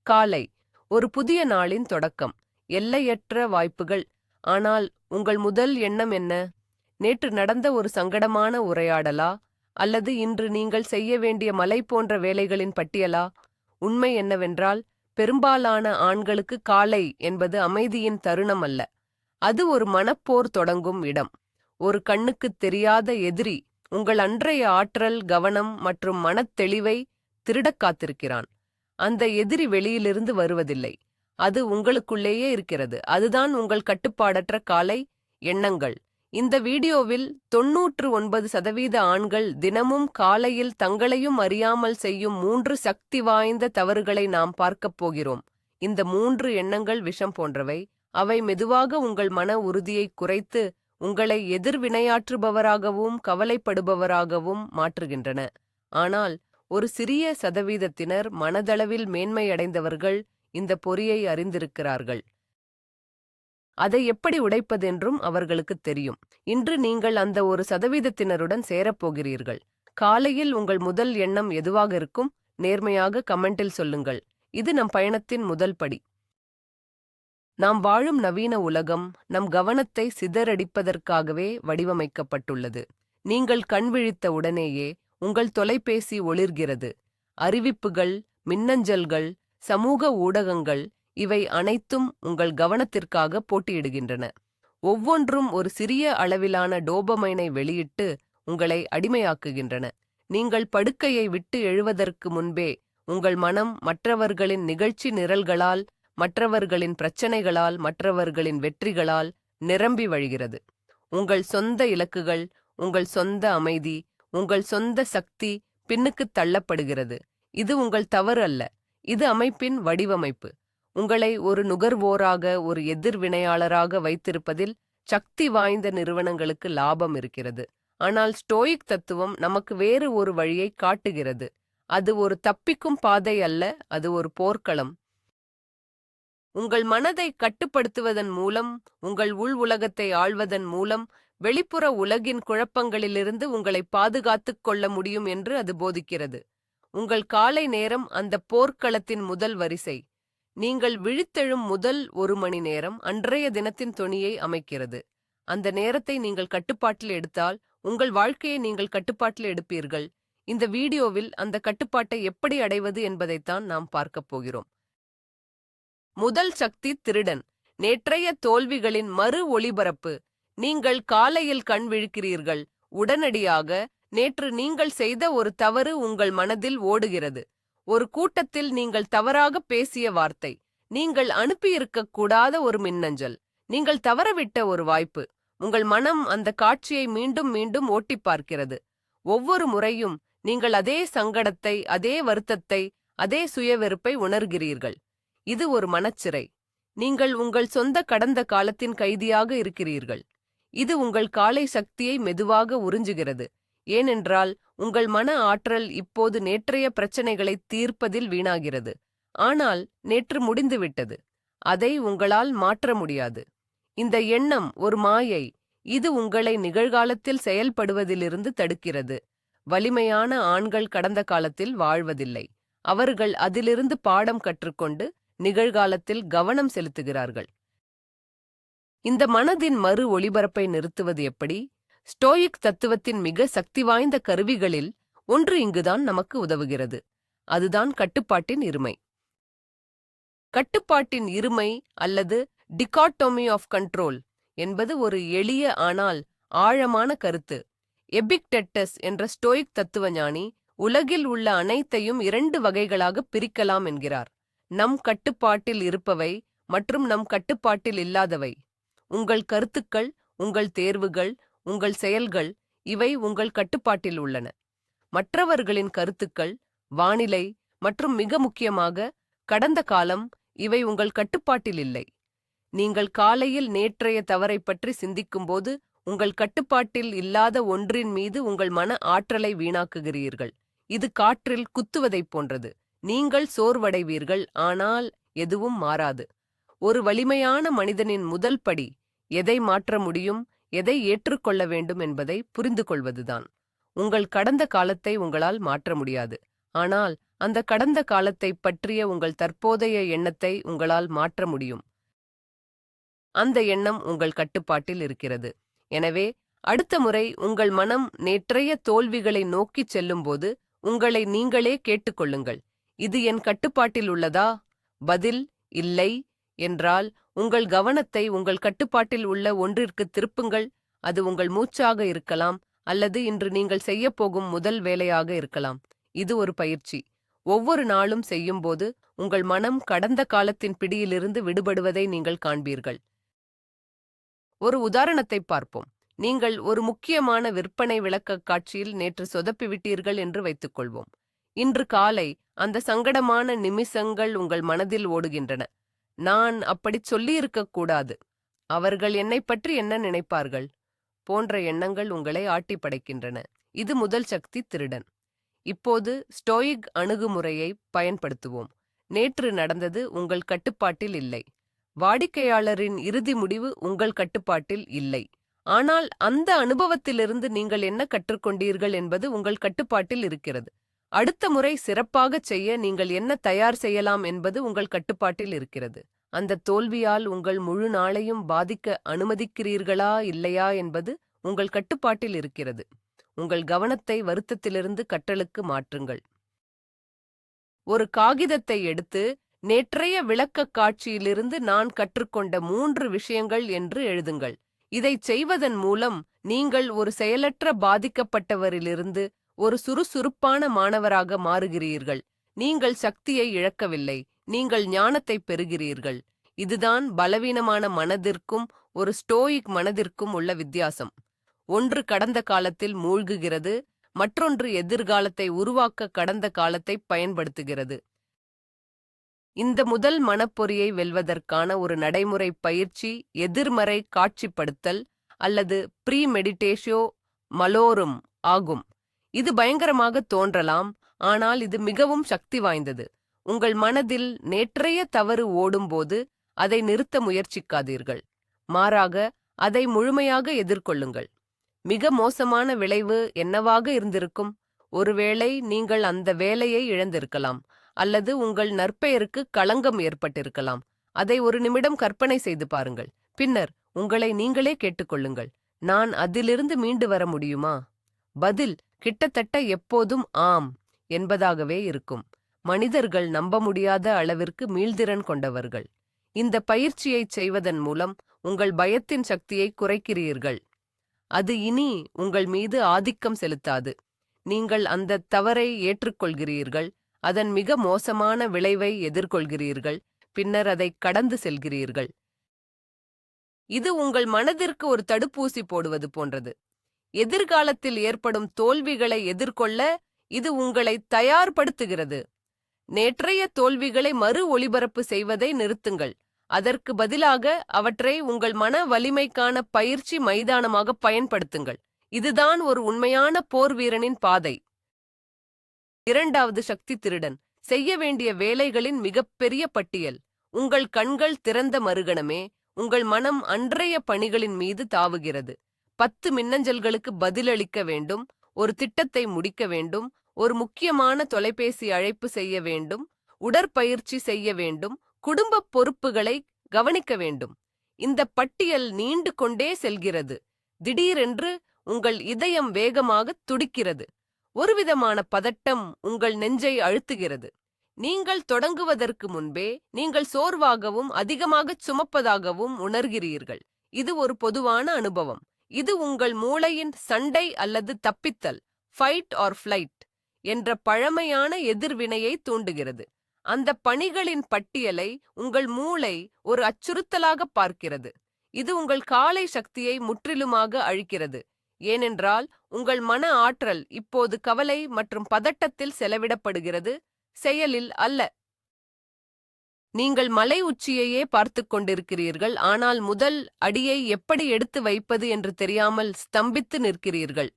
காலை ஒரு புதிய நாளின் தொடக்கம். எல்லையற்ற வாய்ப்புகள். ஆனால் உங்கள் முதல் எண்ணம் என்ன? நேற்று நடந்த ஒரு சங்கடமான உரையாடலா? அல்லது இன்று நீங்கள் செய்ய வேண்டிய மலை போன்ற வேலைகளின் பட்டியலா? உண்மை என்னவென்றால், பெரும்பாலான ஆண்களுக்கு காலை என்பது அமைதியின் தருணம் அல்ல. அது ஒரு மனப்போர் தொடங்கும் இடம். ஒரு கண்ணுக்குத் தெரியாத எதிரி உங்கள் அன்றைய ஆற்றல், கவனம் மற்றும் மனத்தெளிவை திருடக் காத்திருக்கிறான். அந்த எதிரி வெளியிலிருந்து வருவதில்லை. அது உங்களுக்குள்ளேயே இருக்கிறது. அதுதான் உங்கள் கட்டுப்பாடற்ற காலை எண்ணங்கள். இந்த வீடியோவில் 99% ஆண்கள் தினமும் காலையில் தங்களையும் அறியாமல் செய்யும் 3 சக்தி வாய்ந்த தவறுகளை நாம் பார்க்கப் போகிறோம். இந்த 3 எண்ணங்கள் விஷம் போன்றவை. அவை மெதுவாக உங்கள் மன உறுதியை குறைத்து உங்களை எதிர்வினையாற்றுபவராகவும் கவலைப்படுபவராகவும் மாற்றுகின்றன. ஆனால் ஒரு சிறிய சதவீதத்தினர் மனதளவில் மேன்மையடைந்தவர்கள் இந்த பொறியை அறிந்திருக்கிறார்கள். அதை எப்படி உடைப்பதென்றும் அவர்களுக்குத் தெரியும். இன்று நீங்கள் அந்த ஒரு சதவீதத்தினருடன் சேரப்போகிறீர்கள். காலையில் உங்கள் முதல் எண்ணம் எதுவாக இருக்கும்? நேர்மையாக கமெண்டில் சொல்லுங்கள். இது நம் பயணத்தின் முதல் படி. நாம் வாழும் நவீன உலகம் நம் கவனத்தை சிதறடிப்பதற்காகவே வடிவமைக்கப்பட்டுள்ளது. நீங்கள் கண்விழித்த உடனேயே உங்கள் தொலைபேசி ஒளிர்கிறது. அறிவிப்புகள், மின்னஞ்சல்கள், சமூக ஊடகங்கள், இவை அனைத்தும் உங்கள் கவனத்திற்காக போட்டியிடுகின்றன. ஒவ்வொன்றும் ஒரு சிறிய அளவிலான டோபமைனை வெளியிட்டு உங்களை அடிமையாக்குகின்றன. நீங்கள் படுக்கையை விட்டு எழுவதற்கு முன்பே உங்கள் மனம் மற்றவர்களின் நிகழ்ச்சி நிரல்களால், மற்றவர்களின் பிரச்சனைகளால், மற்றவர்களின் வெற்றிகளால் நிரம்பி வழிகிறது. உங்கள் சொந்த இலக்குகள், உங்கள் சொந்த அமைதி, உங்கள் சொந்த சக்தி பின்னுக்குத் தள்ளப்படுகிறது. இது உங்கள் தவறு அல்ல. இது அமைப்பின் வடிவமைப்பு. உங்களை ஒரு நுகர்வோராக, ஒரு எதிர்வினையாளராக வைத்திருப்பதில் சக்தி வாய்ந்த நிறுவனங்களுக்கு லாபம் இருக்கிறது. ஆனால் ஸ்டோயிக் தத்துவம் நமக்கு வேறு ஒரு வழியை காட்டுகிறது. அது ஒரு தப்பிக்கும் பாதை அல்ல, அது ஒரு போர்க்களம். உங்கள் மனதை கட்டுப்படுத்துவதன் மூலம், உங்கள் உள் உலகத்தை ஆள்வதன் மூலம், வெளிப்புற உலகின் குழப்பங்களிலிருந்து உங்களை பாதுகாத்துக் கொள்ள முடியும் என்று அது போதிக்கிறது. உங்கள் காலை நேரம் அந்த போர்க்களத்தின் முதல் வரிசை. நீங்கள் விழித்தெழும் முதல் 1 மணி நேரம் அன்றைய தினத்தின் தொனியை அமைக்கிறது. அந்த நேரத்தை நீங்கள் கட்டுப்பாட்டில் எடுத்தால், உங்கள் வாழ்க்கையை நீங்கள் கட்டுப்பாட்டில் எடுப்பீர்கள். இந்த வீடியோவில் அந்த கட்டுப்பாட்டை எப்படி அடைவது என்பதைத்தான் நாம் பார்க்கப் போகிறோம். முதல் சக்தி திருடன். நேற்றைய தோல்விகளின் மறு ஒளிபரப்பு. நீங்கள் காலையில் கண் விழிக்கிறீர்கள். உடனடியாக நேற்று நீங்கள் செய்த ஒரு தவறு உங்கள் மனதில் ஓடுகிறது. ஒரு கூட்டத்தில் நீங்கள் தவறாக பேசிய வார்த்தை, நீங்கள் அனுப்பியிருக்கக் கூடாத ஒரு மின்னஞ்சல், நீங்கள் தவறவிட்ட ஒரு வாய்ப்பு. உங்கள் மனம் அந்த காட்சியை மீண்டும் மீண்டும் ஓட்டிப் பார்க்கிறது. ஒவ்வொரு முறையும் நீங்கள் அதே சங்கடத்தை, அதே வருத்தத்தை, அதே சுயவெறுப்பை உணர்கிறீர்கள். இது ஒரு மனச்சிறை. நீங்கள் உங்கள் சொந்த கடந்த காலத்தின் கைதியாக இருக்கிறீர்கள். இது உங்கள் காலை சக்தியை மெதுவாக உறிஞ்சுகிறது. ஏனென்றால் உங்கள் மன ஆற்றல் இப்போது நேற்றைய பிரச்சனைகளை தீர்ப்பதில் வீணாகிறது. ஆனால் நேற்று முடிந்துவிட்டது. அதை உங்களால் மாற்ற முடியாது. இந்த எண்ணம் ஒரு மாயை. இது உங்களை நிகழ்காலத்தில் செயல்படுவதிலிருந்து தடுக்கிறது. வலிமையான ஆண்கள் கடந்த காலத்தில் வாழ்வதில்லை. அவர்கள் அதிலிருந்து பாடம் கற்றுக்கொண்டு நிகழ்காலத்தில் கவனம் செலுத்துகிறார்கள். இந்த மனதின் மறு ஒளிபரப்பை நிறுத்துவது எப்படி? ஸ்டோயிக் தத்துவத்தின் மிக சக்தி வாய்ந்த கருவிகளில் ஒன்று இங்குதான் நமக்கு உதவுகிறது. அதுதான் கட்டுப்பாட்டின் இருமை. கட்டுப்பாட்டின் இருமை அல்லது டிகாட்டோமி ஆஃப் கண்ட்ரோல் என்பது ஒரு எளிய ஆனால் ஆழமான கருத்து. எபிக்டெட்டஸ் என்ற ஸ்டோயிக் தத்துவஞானி உலகில் உள்ள அனைத்தையும் 2 வகைகளாக பிரிக்கலாம் என்கிறார். நம் கட்டுப்பாட்டில் இருப்பவை மற்றும் நம் கட்டுப்பாட்டில் இல்லாதவை. உங்கள் கருத்துக்கள், உங்கள் தேர்வுகள், உங்கள் செயல்கள், இவை உங்கள் கட்டுப்பாட்டில் உள்ளன. மற்றவர்களின் கருத்துக்கள், வானிலை மற்றும் மிக முக்கியமாக கடந்த காலம், இவை உங்கள் கட்டுப்பாட்டில் இல்லை. நீங்கள் காலையில் நேற்றைய தவறை பற்றி சிந்திக்கும்போது உங்கள் கட்டுப்பாட்டில் இல்லாத ஒன்றின் மீது உங்கள் மன ஆற்றலை வீணாக்குகிறீர்கள். இது காற்றில் குத்துவதைப் போன்றது. நீங்கள் சோர்வடைவீர்கள், ஆனால் எதுவும் மாறாது. ஒரு வலிமையான மனிதனின் முதல் படி எதை மாற்ற முடியும், எதை ஏற்றுக்கொள்ள வேண்டும் என்பதை புரிந்து கொள்வதுதான். உங்கள் கடந்த காலத்தை உங்களால் மாற்ற முடியாது. ஆனால் அந்த கடந்த காலத்தைப் பற்றிய உங்கள் தற்போதைய எண்ணத்தை உங்களால் மாற்ற முடியும். அந்த எண்ணம் உங்கள் கட்டுப்பாட்டில் இருக்கிறது. எனவே அடுத்த முறை உங்கள் மனம் நேற்றைய தோல்விகளை நோக்கிச் செல்லும்போது உங்களை நீங்களே கேட்டுக்கொள்ளுங்கள், இது என் கட்டுப்பாட்டில் உள்ளதா? பதில் இல்லை என்றால் உங்கள் கவனத்தை உங்கள் கட்டுப்பாட்டில் உள்ள ஒன்றிற்கு திருப்புங்கள். அது உங்கள் மூச்சாக இருக்கலாம் அல்லது இன்று நீங்கள் செய்யப்போகும் முதல் வேலையாக இருக்கலாம். இது ஒரு பயிற்சி. ஒவ்வொரு நாளும் செய்யும்போது உங்கள் மனம் கடந்த காலத்தின் பிடியிலிருந்து விடுபடுவதை நீங்கள் காண்பீர்கள். ஒரு உதாரணத்தை பார்ப்போம். நீங்கள் ஒரு முக்கியமான விற்பனை விளக்கக் காட்சியில் நேற்று சொதப்பிவிட்டீர்கள் என்று வைத்துக்கொள்வோம். இன்று காலை அந்த சங்கடமான நிமிஷங்கள் உங்கள் மனதில் ஓடுகின்றன. நான் அப்படிச் சொல்லியிருக்கக் கூடாது, அவர்கள் என்னைப் பற்றி என்ன நினைப்பார்கள் போன்ற எண்ணங்கள் உங்களை ஆட்டி படைக்கின்றன. இது முதல் சக்தி திருடன். இப்போது ஸ்டோயிக் அணுகுமுறையை பயன்படுத்துவோம். நேற்று நடந்தது உங்கள் கட்டுப்பாட்டில் இல்லை. வாடிக்கையாளரின் இறுதி முடிவு உங்கள் கட்டுப்பாட்டில் இல்லை. ஆனால் அந்த அனுபவத்திலிருந்து நீங்கள் என்ன கற்றுக்கொண்டீர்கள் என்பது உங்கள் கட்டுப்பாட்டில் இருக்கிறது. அடுத்த முறை சிறப்பாகச் செய்ய நீங்கள் என்ன தயார் செய்யலாம் என்பது உங்கள் கட்டுப்பாட்டில் இருக்கிறது. அந்த தோல்வியால் உங்கள் முழு நாளையும் பாதிக்க அனுமதிக்கிறீர்களா இல்லையா என்பது உங்கள் கட்டுப்பாட்டில் இருக்கிறது. உங்கள் கவனத்தை வருத்தத்திலிருந்து கற்றலுக்கு மாற்றுங்கள். ஒரு காகிதத்தை எடுத்து நேற்றைய விளக்கக் காட்சியிலிருந்து நான் கற்றுக்கொண்ட 3 விஷயங்கள் என்று எழுதுங்கள். இதைச் செய்வதன் மூலம் நீங்கள் ஒரு செயலற்ற பாதிக்கப்பட்டவரிலிருந்து ஒரு சுறுசுறுப்பான மாணவராக மாறுகிறீர்கள். நீங்கள் சக்தியை இழக்கவில்லை, நீங்கள் ஞானத்தை பெறுகிறீர்கள். இதுதான் பலவீனமான மனதிற்கும் ஒரு ஸ்டோயிக் மனதிற்கும் உள்ள வித்தியாசம். ஒன்று கடந்த காலத்தில் மூழ்குகிறது, மற்றொன்று எதிர்காலத்தை உருவாக்க கடந்த காலத்தை பயன்படுத்துகிறது. இந்த முதல் மனப்பொறியை வெல்வதற்கான ஒரு நடைமுறை பயிற்சி எதிர்மறை காட்சிப்படுத்தல் அல்லது ப்ரீ மெடிடேஷோ மலோரும் ஆகும். இது பயங்கரமாக தோன்றலாம், ஆனால் இது மிகவும் சக்தி வாய்ந்தது. உங்கள் மனதில் நேற்றைய தவறு ஓடும்போது அதை நிறுத்த முயற்சிக்காதீர்கள். மாறாக அதை முழுமையாக எதிர்கொள்ளுங்கள். மிக மோசமான விளைவு என்னவாக இருந்திருக்கும்? ஒருவேளை நீங்கள் அந்த வேலையை இழந்திருக்கலாம், அல்லது உங்கள் நற்பெயருக்கு களங்கம் ஏற்பட்டிருக்கலாம். அதை ஒரு நிமிடம் கற்பனை செய்து பாருங்கள். பின்னர் உங்களை நீங்களே கேட்டுக்கொள்ளுங்கள், நான் அதிலிருந்து மீண்டு வர முடியுமா? பதில் கிட்டத்தட்ட எப்போதும் ஆம் என்பதாகவே இருக்கும். மனிதர்கள் நம்ப முடியாத அளவிற்கு மீள்திறன் கொண்டவர்கள். இந்த பயிற்சியைச் செய்வதன் மூலம் உங்கள் பயத்தின் சக்தியை குறைக்கிறீர்கள். அது இனி உங்கள் மீது ஆதிக்கம் செலுத்தாது. நீங்கள் அந்த தவறை ஏற்றுக்கொள்கிறீர்கள், அதன் மிக மோசமான விளைவை எதிர்கொள்கிறீர்கள், பின்னர் அதை கடந்து செல்கிறீர்கள். இது உங்கள் மனதிற்கு ஒரு தடுப்பூசி போடுவது போன்றது. எதிர்காலத்தில் ஏற்படும் தோல்விகளை எதிர்கொள்ள இது உங்களை தயார்படுத்துகிறது. நேற்றைய தோல்விகளை மறு ஒளிபரப்பு செய்வதை நிறுத்துங்கள். அதற்கு பதிலாக அவற்றை உங்கள் மன வலிமைக்கான பயிற்சி மைதானமாக பயன்படுத்துங்கள். இதுதான் ஒரு உண்மையான போர் வீரனின் பாதை. இரண்டாவது சக்தி திருடன். செய்ய வேண்டிய வேலைகளின் மிகப்பெரிய பட்டியல். உங்கள் கண்கள் திறந்த மறுகணமே உங்கள் மனம் அன்றைய பணிகளின் மீது தாவுகிறது. 10 மின்னஞ்சல்களுக்கு பதிலளிக்க வேண்டும், ஒரு திட்டத்தை முடிக்க வேண்டும், ஒரு முக்கியமான தொலைபேசி அழைப்பு செய்ய வேண்டும், உடற்பயிற்சி செய்ய வேண்டும், குடும்ப பொறுப்புகளை கவனிக்க வேண்டும். இந்த பட்டியல் நீண்டு கொண்டே செல்கிறது. திடீரென்று உங்கள் இதயம் வேகமாக துடிக்கிறது. ஒருவிதமான பதட்டம் உங்கள் நெஞ்சை அழுத்துகிறது. நீங்கள் தொடங்குவதற்கு முன்பே நீங்கள் சோர்வாகவும் அதிகமாகச் சுமப்பதாகவும் உணர்கிறீர்கள். இது ஒரு பொதுவான அனுபவம். இது உங்கள் மூளையின் சண்டை அல்லது தப்பித்தல், ஃபைட் ஆர் ஃப்ளைட் என்ற பழமையான எதிர்வினையை தூண்டுகிறது. அந்த பணிகளின் பட்டியலை உங்கள் மூளை ஒரு அச்சுறுத்தலாக பார்க்கிறது. இது உங்கள் காலை சக்தியை முற்றிலுமாக அழிக்கிறது. ஏனென்றால் உங்கள் மன ஆற்றல் இப்போது கவலை மற்றும் பதட்டத்தில் செலவிடப்படுகிறது, செயலில் அல்ல. நீங்கள் மலை உச்சியையே பார்த்துக் கொண்டிருக்கிறீர்கள், ஆனால் முதல் அடியை எப்படி எடுத்து வைப்பது என்று தெரியாமல் ஸ்தம்பித்து நிற்கிறீர்கள்.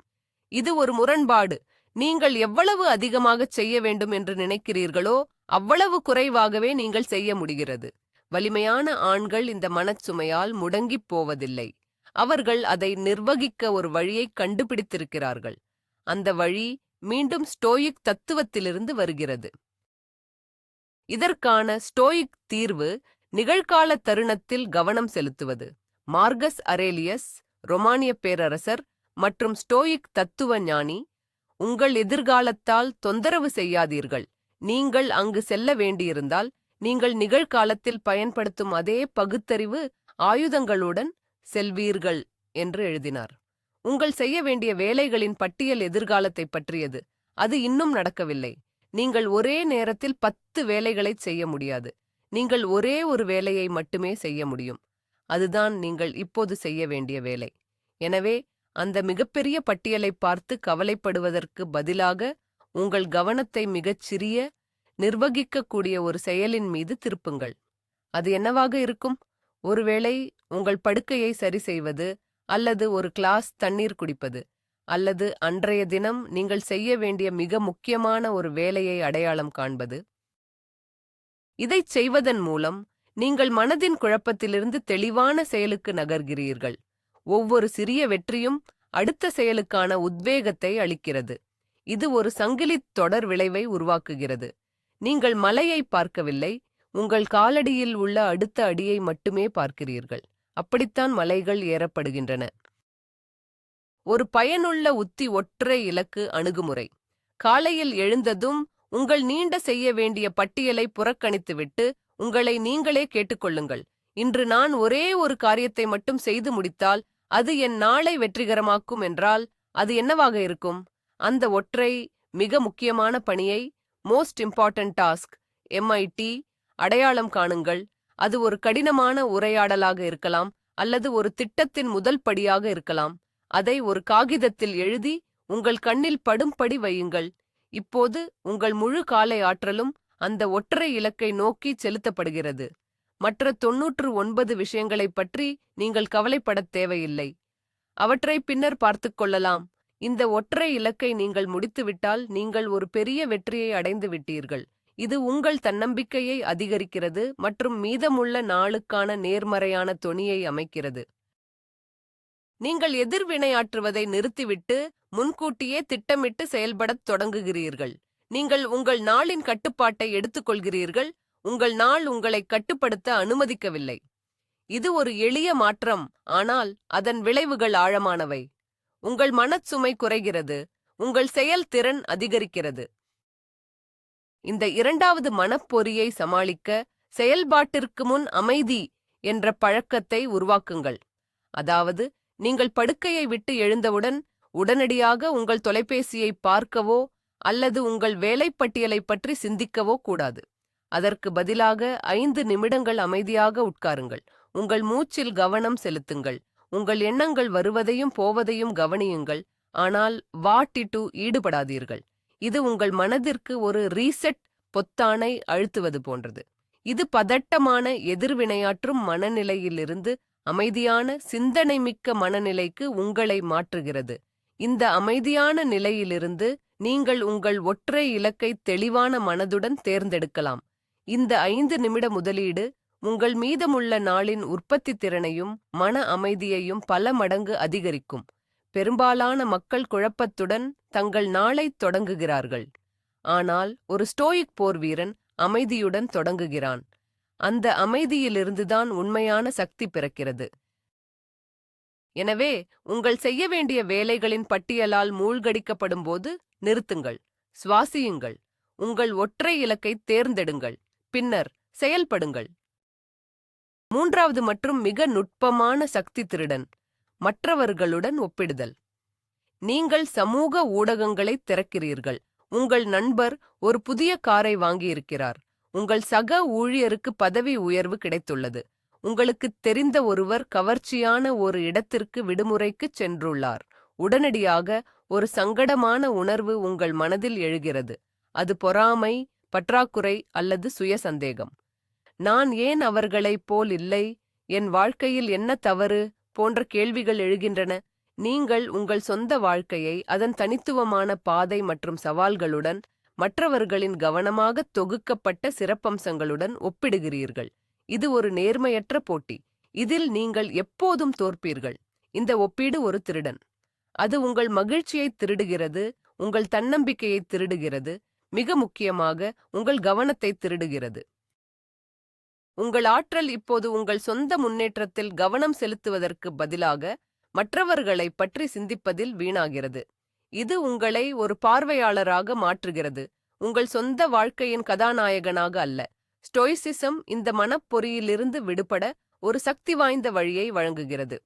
இது ஒரு முரண்பாடு. நீங்கள் எவ்வளவு அதிகமாகச் செய்ய வேண்டும் என்று நினைக்கிறீர்களோ அவ்வளவு குறைவாகவே நீங்கள் செய்ய முடிகிறது. வலிமையான ஆண்கள் இந்த மனச்சுமையால் முடங்கிப் போவதில்லை. அவர்கள் அதை நிர்வகிக்க ஒரு வழியை கண்டுபிடித்திருக்கிறார்கள். அந்த வழி மீண்டும் ஸ்டோயிக் தத்துவத்திலிருந்து வருகிறது. இதற்கான ஸ்டோயிக் தீர்வு நிகழ்கால தருணத்தில் கவனம் செலுத்துவது. மார்கஸ் அரேலியஸ், ரொமானிய பேரரசர் மற்றும் ஸ்டோயிக் தத்துவ ஞானி, உங்கள் எதிர்காலத்தால் தொந்தரவு செய்யாதீர்கள். நீங்கள் அங்கு செல்ல வேண்டியிருந்தால் நீங்கள் நிகழ்காலத்தில் பயன்படுத்தும் அதே பகுத்தறிவு ஆயுதங்களுடன் செல்வீர்கள் என்று எழுதினார். உங்கள் செய்ய வேண்டிய வேலைகளின் பட்டியல் எதிர்காலத்தை பற்றியது. அது இன்னும் நடக்கவில்லை. நீங்கள் ஒரே நேரத்தில் 10 வேலைகளைச் செய்ய முடியாது. நீங்கள் ஒரே ஒரு வேலையை மட்டுமே செய்ய முடியும். அதுதான் நீங்கள் இப்போது செய்ய வேண்டிய வேலை. எனவே அந்த மிகப்பெரிய பட்டியலை பார்த்து கவலைப்படுவதற்கு பதிலாக உங்கள் கவனத்தை மிகச் சிறிய, நிர்வகிக்கக்கூடிய ஒரு செயலின் மீது திருப்புங்கள். அது என்னவாக இருக்கும்? ஒருவேளை உங்கள் படுக்கையை சரி செய்வது, அல்லது ஒரு கிளாஸ் தண்ணீர் குடிப்பது, அல்லது அன்றைய தினம் நீங்கள் செய்ய வேண்டிய மிக முக்கியமான ஒரு வேலையை அடையாளம் காண்பது. இதைச் செய்வதன் மூலம் நீங்கள் மனதின் குழப்பத்திலிருந்து தெளிவான செயலுக்கு நகர்கிறீர்கள். ஒவ்வொரு சிறிய வெற்றியும் அடுத்த செயலுக்கான உத்வேகத்தை அளிக்கிறது. இது ஒரு சங்கிலித் தொடர் விளைவை உருவாக்குகிறது. நீங்கள் மலையை பார்க்கவில்லை, உங்கள் காலடியில் உள்ள அடுத்த அடியை மட்டுமே பார்க்கிறீர்கள். அப்படித்தான் மலைகள் ஏறப்படுகின்றன. ஒரு பயனுள்ள உத்தி ஒற்றை இலக்கு அணுகுமுறை. காலையில் எழுந்ததும் உங்கள் நீண்ட செய்ய வேண்டிய பட்டியலை புறக்கணித்துவிட்டு உங்களை நீங்களே கேட்டுக்கொள்ளுங்கள், இன்று நான் ஒரே ஒரு காரியத்தை மட்டும் செய்து முடித்தால் அது என் நாளை வெற்றிகரமாக்கும் என்றால் அது என்னவாக இருக்கும்? அந்த ஒற்றை மிக முக்கியமான பணியை, மோஸ்ட் இம்பார்ட்டன்ட் டாஸ்க், MIT, அடையாளம் காணுங்கள். அது ஒரு கடினமான உரையாடலாக இருக்கலாம், அல்லது ஒரு திட்டத்தின் முதல் படியாக இருக்கலாம். அதை ஒரு காகிதத்தில் எழுதி உங்கள் கண்ணில் படும்படி வையுங்கள். இப்போது உங்கள் முழு காலை ஆற்றலும் அந்த ஒற்றை இலக்கை நோக்கி செலுத்தப்படுகிறது. மற்ற 99 விஷயங்களைப் பற்றி நீங்கள் கவலைப்படத் தேவையில்லை. அவற்றை பின்னர் பார்த்துக் கொள்ளலாம். இந்த ஒற்றை இலக்கை நீங்கள் முடித்துவிட்டால் நீங்கள் ஒரு பெரிய வெற்றியை அடைந்து விட்டீர்கள். இது உங்கள் தன்னம்பிக்கையை அதிகரிக்கிறது மற்றும் மீதமுள்ள நாளுக்கான நேர்மறையான தொனியை அமைக்கிறது. நீங்கள் எதிர்வினையாற்றுவதை நிறுத்திவிட்டு முன்கூட்டியே திட்டமிட்டு செயல்படத் தொடங்குகிறீர்கள். நீங்கள் உங்கள் நாளின் கட்டுப்பாட்டை எடுத்துக்கொள்கிறீர்கள். உங்கள் நாள் உங்களை கட்டுப்படுத்த அனுமதிக்கவில்லை. இது ஒரு எளிய மாற்றம், ஆனால் அதன் விளைவுகள் ஆழமானவை. உங்கள் மனச்சுமை குறைகிறது, உங்கள் செயல்திறன் அதிகரிக்கிறது. இந்த இரண்டாவது மனப்பொறியை சமாளிக்க செயல்பாட்டிற்கு முன் அமைதி என்ற பழக்கத்தை உருவாக்குங்கள். அதாவது, நீங்கள் படுக்கையை விட்டு எழுந்தவுடன் உடனடியாக உங்கள் தொலைபேசியை பார்க்கவோ அல்லது உங்கள் வேலைப்பட்டியலைப் பற்றி சிந்திக்கவோ கூடாது. அதற்கு பதிலாக 5 நிமிடங்கள் அமைதியாக உட்காருங்கள். உங்கள் மூச்சில் கவனம் செலுத்துங்கள். உங்கள் எண்ணங்கள் வருவதையும் போவதையும் கவனியுங்கள், ஆனால் வாட்டிட்டு ஈடுபடாதீர்கள். இது உங்கள் மனதிற்கு ஒரு ரீசெட் பொத்தானை அழுத்துவது போன்றது. இது பதட்டமான எதிர்வினையாற்றும் மனநிலையிலிருந்து அமைதியான சிந்தனைமிக்க மனநிலைக்கு உங்களை மாற்றுகிறது. இந்த அமைதியான நிலையிலிருந்து நீங்கள் உங்கள் ஒற்றை இலக்கை தெளிவான மனதுடன் தேர்ந்தெடுக்கலாம். இந்த 5 நிமிட முதலீடு உங்கள் மீதமுள்ள நாளின் உற்பத்தி திறனையும் மன அமைதியையும் பல மடங்கு அதிகரிக்கும். பெரும்பாலான மக்கள் குழப்பத்துடன் தங்கள் நாளைத் தொடங்குகிறார்கள். ஆனால் ஒரு ஸ்டோயிக் போர்வீரன் அமைதியுடன் தொடங்குகிறான். அந்த அமைதியிலிருந்துதான் உண்மையான சக்தி பிறக்கிறது. எனவே உங்கள் செய்ய வேண்டிய வேலைகளின் பட்டியலால் மூழ்கடிக்கப்படும்போது நிறுத்துங்கள், சுவாசியுங்கள், உங்கள் ஒற்றை இலக்கை தேர்ந்தெடுங்கள், பின்னர் செயல்படுங்கள். மூன்றாவது மற்றும் மிக நுட்பமான சக்தி திருடன், மற்றவர்களுடன் ஒப்பிடுதல். நீங்கள் சமூக ஊடகங்களைத் திறக்கிறீர்கள். உங்கள் நண்பர் ஒரு புதிய காரை வாங்கியிருக்கிறார். உங்கள் சக ஊழியருக்கு பதவி உயர்வு கிடைத்துள்ளது. உங்களுக்குத் தெரிந்த ஒருவர் கவர்ச்சியான ஒரு இடத்திற்கு விடுமுறைக்குச் சென்றுள்ளார். உடனடியாக ஒரு சங்கடமான உணர்வு உங்கள் மனதில் எழுகிறது. அது பொறாமை, பற்றாக்குறை அல்லது சுயசந்தேகம். நான் ஏன் அவர்களைப் போல் இல்லை? என் வாழ்க்கையில் என்ன தவறு? போன்ற கேள்விகள் எழுகின்றன. நீங்கள் உங்கள் சொந்த வாழ்க்கையை அதன் தனித்துவமான பாதை மற்றும் சவால்களுடன் மற்றவர்களின் கவனமாக தொகுக்கப்பட்ட சிறப்பம்சங்களுடன் ஒப்பிடுகிறீர்கள். இது ஒரு நேர்மையற்ற போட்டி. இதில் நீங்கள் எப்போதும் தோற்பீர்கள். இந்த ஒப்பீடு ஒரு திருடன். அது உங்கள் மகிழ்ச்சியை திருடுகிறது, உங்கள் தன்னம்பிக்கையை திருடுகிறது, மிக முக்கியமாக உங்கள் கவனத்தை திருடுகிறது. உங்கள் ஆற்றல் இப்போது உங்கள் சொந்த முன்னேற்றத்தில் கவனம் செலுத்துவதற்கு பதிலாக மற்றவர்களை பற்றி சிந்திப்பதில் வீணாகிறது. இது உங்களை ஒரு பார்வையாளராக மாற்றுகிறது, உங்கள் சொந்த வாழ்க்கையின் கதாநாயகனாக அல்ல. ஸ்டோயிசிசம் இந்த மனப்பொறியிலிருந்து விடுபட ஒரு சக்தி வாய்ந்த வழியை வழங்குகிறது.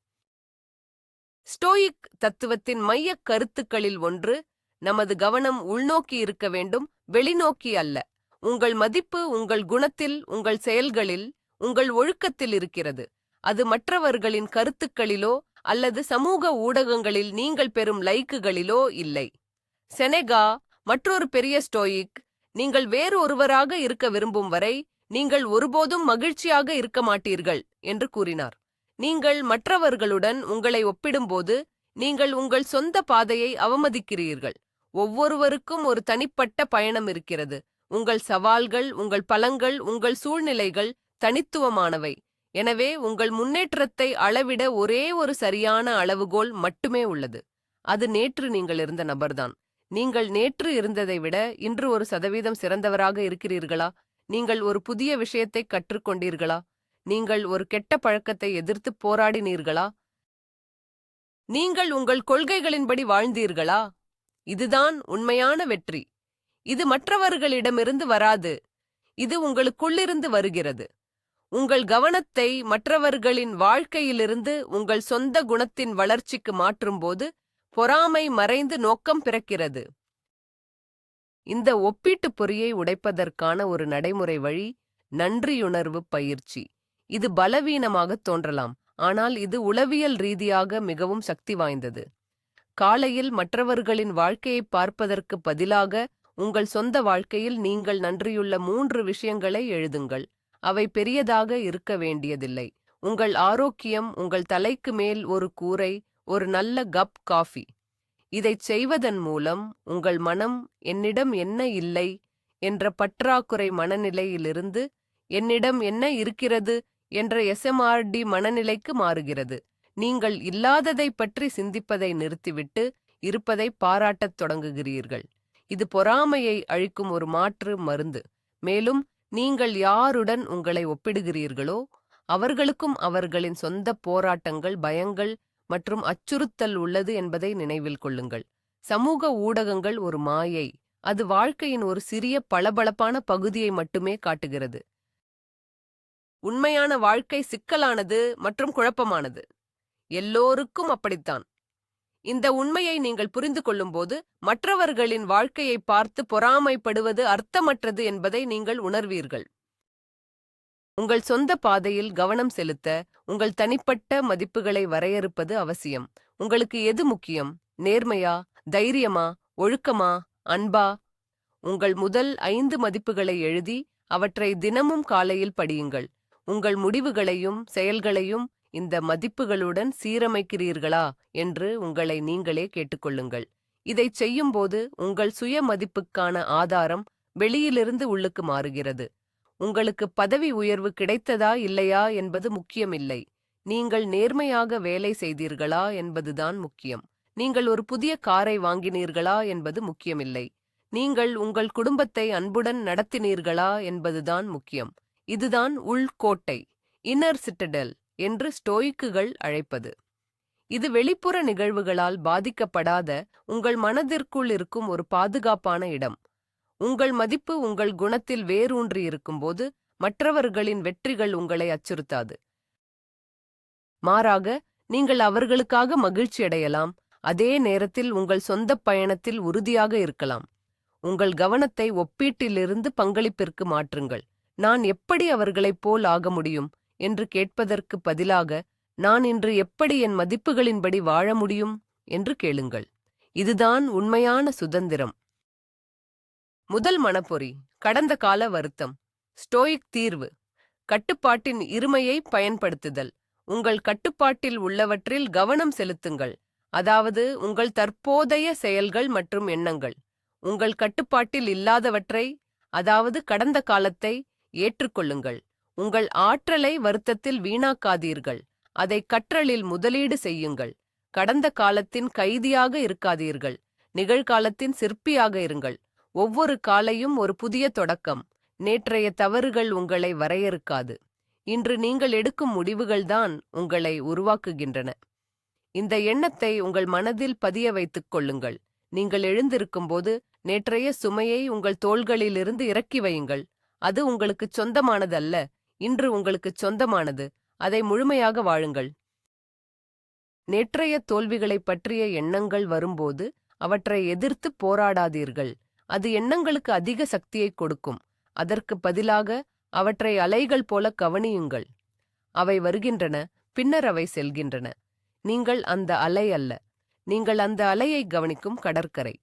ஸ்டோயிக் தத்துவத்தின் மையக் கருத்துக்களில் ஒன்று, நமது கவனம் உள்நோக்கி இருக்க வேண்டும், வெளிநோக்கி அல்ல. உங்கள் மதிப்பு உங்கள் குணத்தில், உங்கள் செயல்களில், உங்கள் ஒழுக்கத்தில் இருக்கிறது. அது மற்றவர்களின் கருத்துக்களிலோ அல்லது சமூக ஊடகங்களில் நீங்கள் பெறும் லைக்குகளிலோ இல்லை. செனெகா, மற்றொரு பெரிய ஸ்டோயிக், நீங்கள் வேறு ஒருவராக இருக்க விரும்பும் வரை நீங்கள் ஒருபோதும் மகிழ்ச்சியாக இருக்க மாட்டீர்கள் என்று கூறினார். நீங்கள் மற்றவர்களுடன் உங்களை ஒப்பிடும்போது நீங்கள் உங்கள் சொந்த பாதையை அவமதிக்கிறீர்கள். ஒவ்வொருவருக்கும் ஒரு தனிப்பட்ட பயணம் இருக்கிறது. உங்கள் சவால்கள், உங்கள் பலங்கள், உங்கள் சூழ்நிலைகள் தனித்துவமானவை. எனவே உங்கள் முன்னேற்றத்தை அளவிட ஒரே ஒரு சரியான அளவுகோல் மட்டுமே உள்ளது. அது நேற்று நீங்கள் இருந்த நபர்தான். நீங்கள் நேற்று இருந்ததை விட இன்று 1% சிறந்தவராக இருக்கிறீர்களா? நீங்கள் ஒரு புதிய விஷயத்தை கற்றுக்கொண்டீர்களா? நீங்கள் ஒரு கெட்ட பழக்கத்தை எதிர்த்து போராடினீர்களா? நீங்கள் உங்கள் கொள்கைகளின்படி வாழ்ந்தீர்களா? இதுதான் உண்மையான வெற்றி. இது மற்றவர்களிடமிருந்து வராது, இது உங்களுக்குள்ளிருந்து வருகிறது. உங்கள் கவனத்தை மற்றவர்களின் வாழ்க்கையிலிருந்து உங்கள் சொந்த குணத்தின் வளர்ச்சிக்கு மாற்றும்போது பொறாமை மறைந்து நோக்கம் பிறக்கிறது. இந்த ஒப்பீட்டுப் பொறியை உடைப்பதற்கான ஒரு நடைமுறை வழி நன்றியுணர்வு பயிற்சி. இது பலவீனமாகத் தோன்றலாம், ஆனால் இது உளவியல் ரீதியாக மிகவும் சக்தி வாய்ந்தது. காலையில் மற்றவர்களின் வாழ்க்கையை பார்ப்பதற்கு பதிலாக உங்கள் சொந்த வாழ்க்கையில் நீங்கள் நன்றியுள்ள 3 விஷயங்களை எழுதுங்கள். அவை பெரியதாக இருக்க வேண்டியதில்லை. உங்கள் ஆரோக்கியம், உங்கள் தலைக்கு மேல் ஒரு கூரை, ஒரு நல்ல கப் காஃபி. இதைச் செய்வதன் மூலம் உங்கள் மனம் என்னிடம் என்ன இல்லை என்ற பற்றாக்குறை மனநிலையிலிருந்து என்னிடம் என்ன இருக்கிறது என்ற எஸ்எம்ஆர்டி மனநிலைக்கு மாறுகிறது. நீங்கள் இல்லாததை பற்றி சிந்திப்பதை நிறுத்திவிட்டு இருப்பதை பாராட்டத் தொடங்குகிறீர்கள். இது பொறாமையை அழிக்கும் ஒரு மாற்று மருந்து. மேலும் நீங்கள் யாருடன் உங்களை ஒப்பிடுகிறீர்களோ அவர்களுக்கும் அவர்களின் சொந்த போராட்டங்கள், பயங்கள் மற்றும் அச்சுறுத்தல் உள்ளது என்பதை நினைவில் கொள்ளுங்கள். சமூக ஊடகங்கள் ஒரு மாயை. அது வாழ்க்கையின் ஒரு சிறிய பளபளப்பான பகுதியை மட்டுமே காட்டுகிறது. உண்மையான வாழ்க்கை சிக்கலானது மற்றும் குழப்பமானது. எல்லோருக்கும் அப்படித்தான். இந்த உண்மையை நீங்கள் புரிந்து கொள்ளும்போது மற்றவர்களின் வாழ்க்கையை பார்த்து பொறாமைப்படுவது அர்த்தமற்றது என்பதை நீங்கள் உணர்வீர்கள். உங்கள் சொந்த பாதையில் கவனம் செலுத்த உங்கள் தனிப்பட்ட மதிப்புகளை வரையறுப்பது அவசியம். உங்களுக்கு எது முக்கியம்? நேர்மையா, தைரியமா, ஒழுக்கமா, அன்பா? உங்கள் முதல் 5 மதிப்புகளை எழுதி அவற்றை தினமும் காலையில் படியுங்கள். உங்கள் முடிவுகளையும் செயல்களையும் இந்த மதிப்புகளுடன் சீரமைக்கிறீர்களா என்று உங்களை நீங்களே கேட்டுக்கொள்ளுங்கள். இதைச் செய்யும்போது உங்கள் சுய மதிப்புக்கான ஆதாரம் வெளியிலிருந்து உள்ளுக்கு மாறுகிறது. உங்களுக்கு பதவி உயர்வு கிடைத்ததா இல்லையா என்பது முக்கியமில்லை. நீங்கள் நேர்மையாக வேலை செய்தீர்களா என்பதுதான் முக்கியம். நீங்கள் ஒரு புதிய காரை வாங்கினீர்களா என்பது முக்கியமில்லை. நீங்கள் உங்கள் குடும்பத்தை அன்புடன் நடத்தினீர்களா என்பதுதான் முக்கியம். இதுதான் உள்கோட்டை, இன்னர் சிட்டடெல் என்று ஸ்டோயிக்குகள் அழைப்பது. இது வெளிப்புற நிகழ்வுகளால் பாதிக்கப்படாத உங்கள் மனதிற்குள் இருக்கும் ஒரு பாதுகாப்பான இடம். உங்கள் மதிப்பு உங்கள் குணத்தில் வேரூன்றி இருக்கும்போது மற்றவர்களின் வெற்றிகள் உங்களை அச்சுறுத்தாது. மாறாக நீங்கள் அவர்களுக்காக மகிழ்ச்சியடையலாம், அதே நேரத்தில் உங்கள் சொந்த பயணத்தில் உறுதியாக இருக்கலாம். உங்கள் கவனத்தை ஒப்பீட்டிலிருந்து பங்களிப்பிற்கு மாற்றுங்கள். நான் எப்படி அவர்களைப் போல் ஆக முடியும் என்று கேட்பதற்கு பதிலாக, நான் இன்று எப்படி என் மதிப்புகளின்படி வாழ முடியும் என்று கேளுங்கள். இதுதான் உண்மையான சுதந்திரம். முதல் மனப்பொறி, கடந்த கால வருத்தம். ஸ்டோயிக் தீர்வு, கட்டுப்பாட்டின் இருமையை பயன்படுத்துதல். உங்கள் கட்டுப்பாட்டில் உள்ளவற்றில் கவனம் செலுத்துங்கள், அதாவது உங்கள் தற்போதைய செயல்கள் மற்றும் எண்ணங்கள். உங்கள் கட்டுப்பாட்டில் இல்லாதவற்றை, அதாவது கடந்த காலத்தை ஏற்றுக்கொள்ளுங்கள். உங்கள் ஆற்றலை வருத்தத்தில் வீணாக்காதீர்கள், அதை கற்றலில் முதலீடு செய்யுங்கள். கடந்த காலத்தின் கைதியாக இருக்காதீர்கள். நிகழ்காலத்தின் சிற்பியாக இருங்கள். ஒவ்வொரு காலையும் ஒரு புதிய தொடக்கம். நேற்றைய தவறுகள் உங்களை வரையறுக்காது. இன்று நீங்கள் எடுக்கும் முடிவுகள்தான் உங்களை உருவாக்குகின்றன. இந்த எண்ணத்தை உங்கள் மனதில் பதிய வைத்துக் கொள்ளுங்கள். நீங்கள் எழுந்திருக்கும்போது நேற்றைய சுமையை உங்கள் தோள்களிலிருந்து இறக்கி வையுங்கள். அது உங்களுக்குச் சொந்தமானதல்ல, இன்று உங்களுக்குச் சொந்தமானது. அதை முழுமையாக வாழுங்கள். நேற்றைய தோல்விகளைப் பற்றிய எண்ணங்கள் வரும்போது அவற்றை எதிர்த்து போராடாதீர்கள். அது எண்ணங்களுக்கு அதிக சக்தியை கொடுக்கும். அதற்கு பதிலாக அவற்றை அலைகள் போல கவனியுங்கள். அவை வருகின்றன, பின்னர் அவை செல்கின்றன. நீங்கள் அந்த அலை அல்ல, நீங்கள் அந்த அலையை கவனிக்கும் கடற்கரை.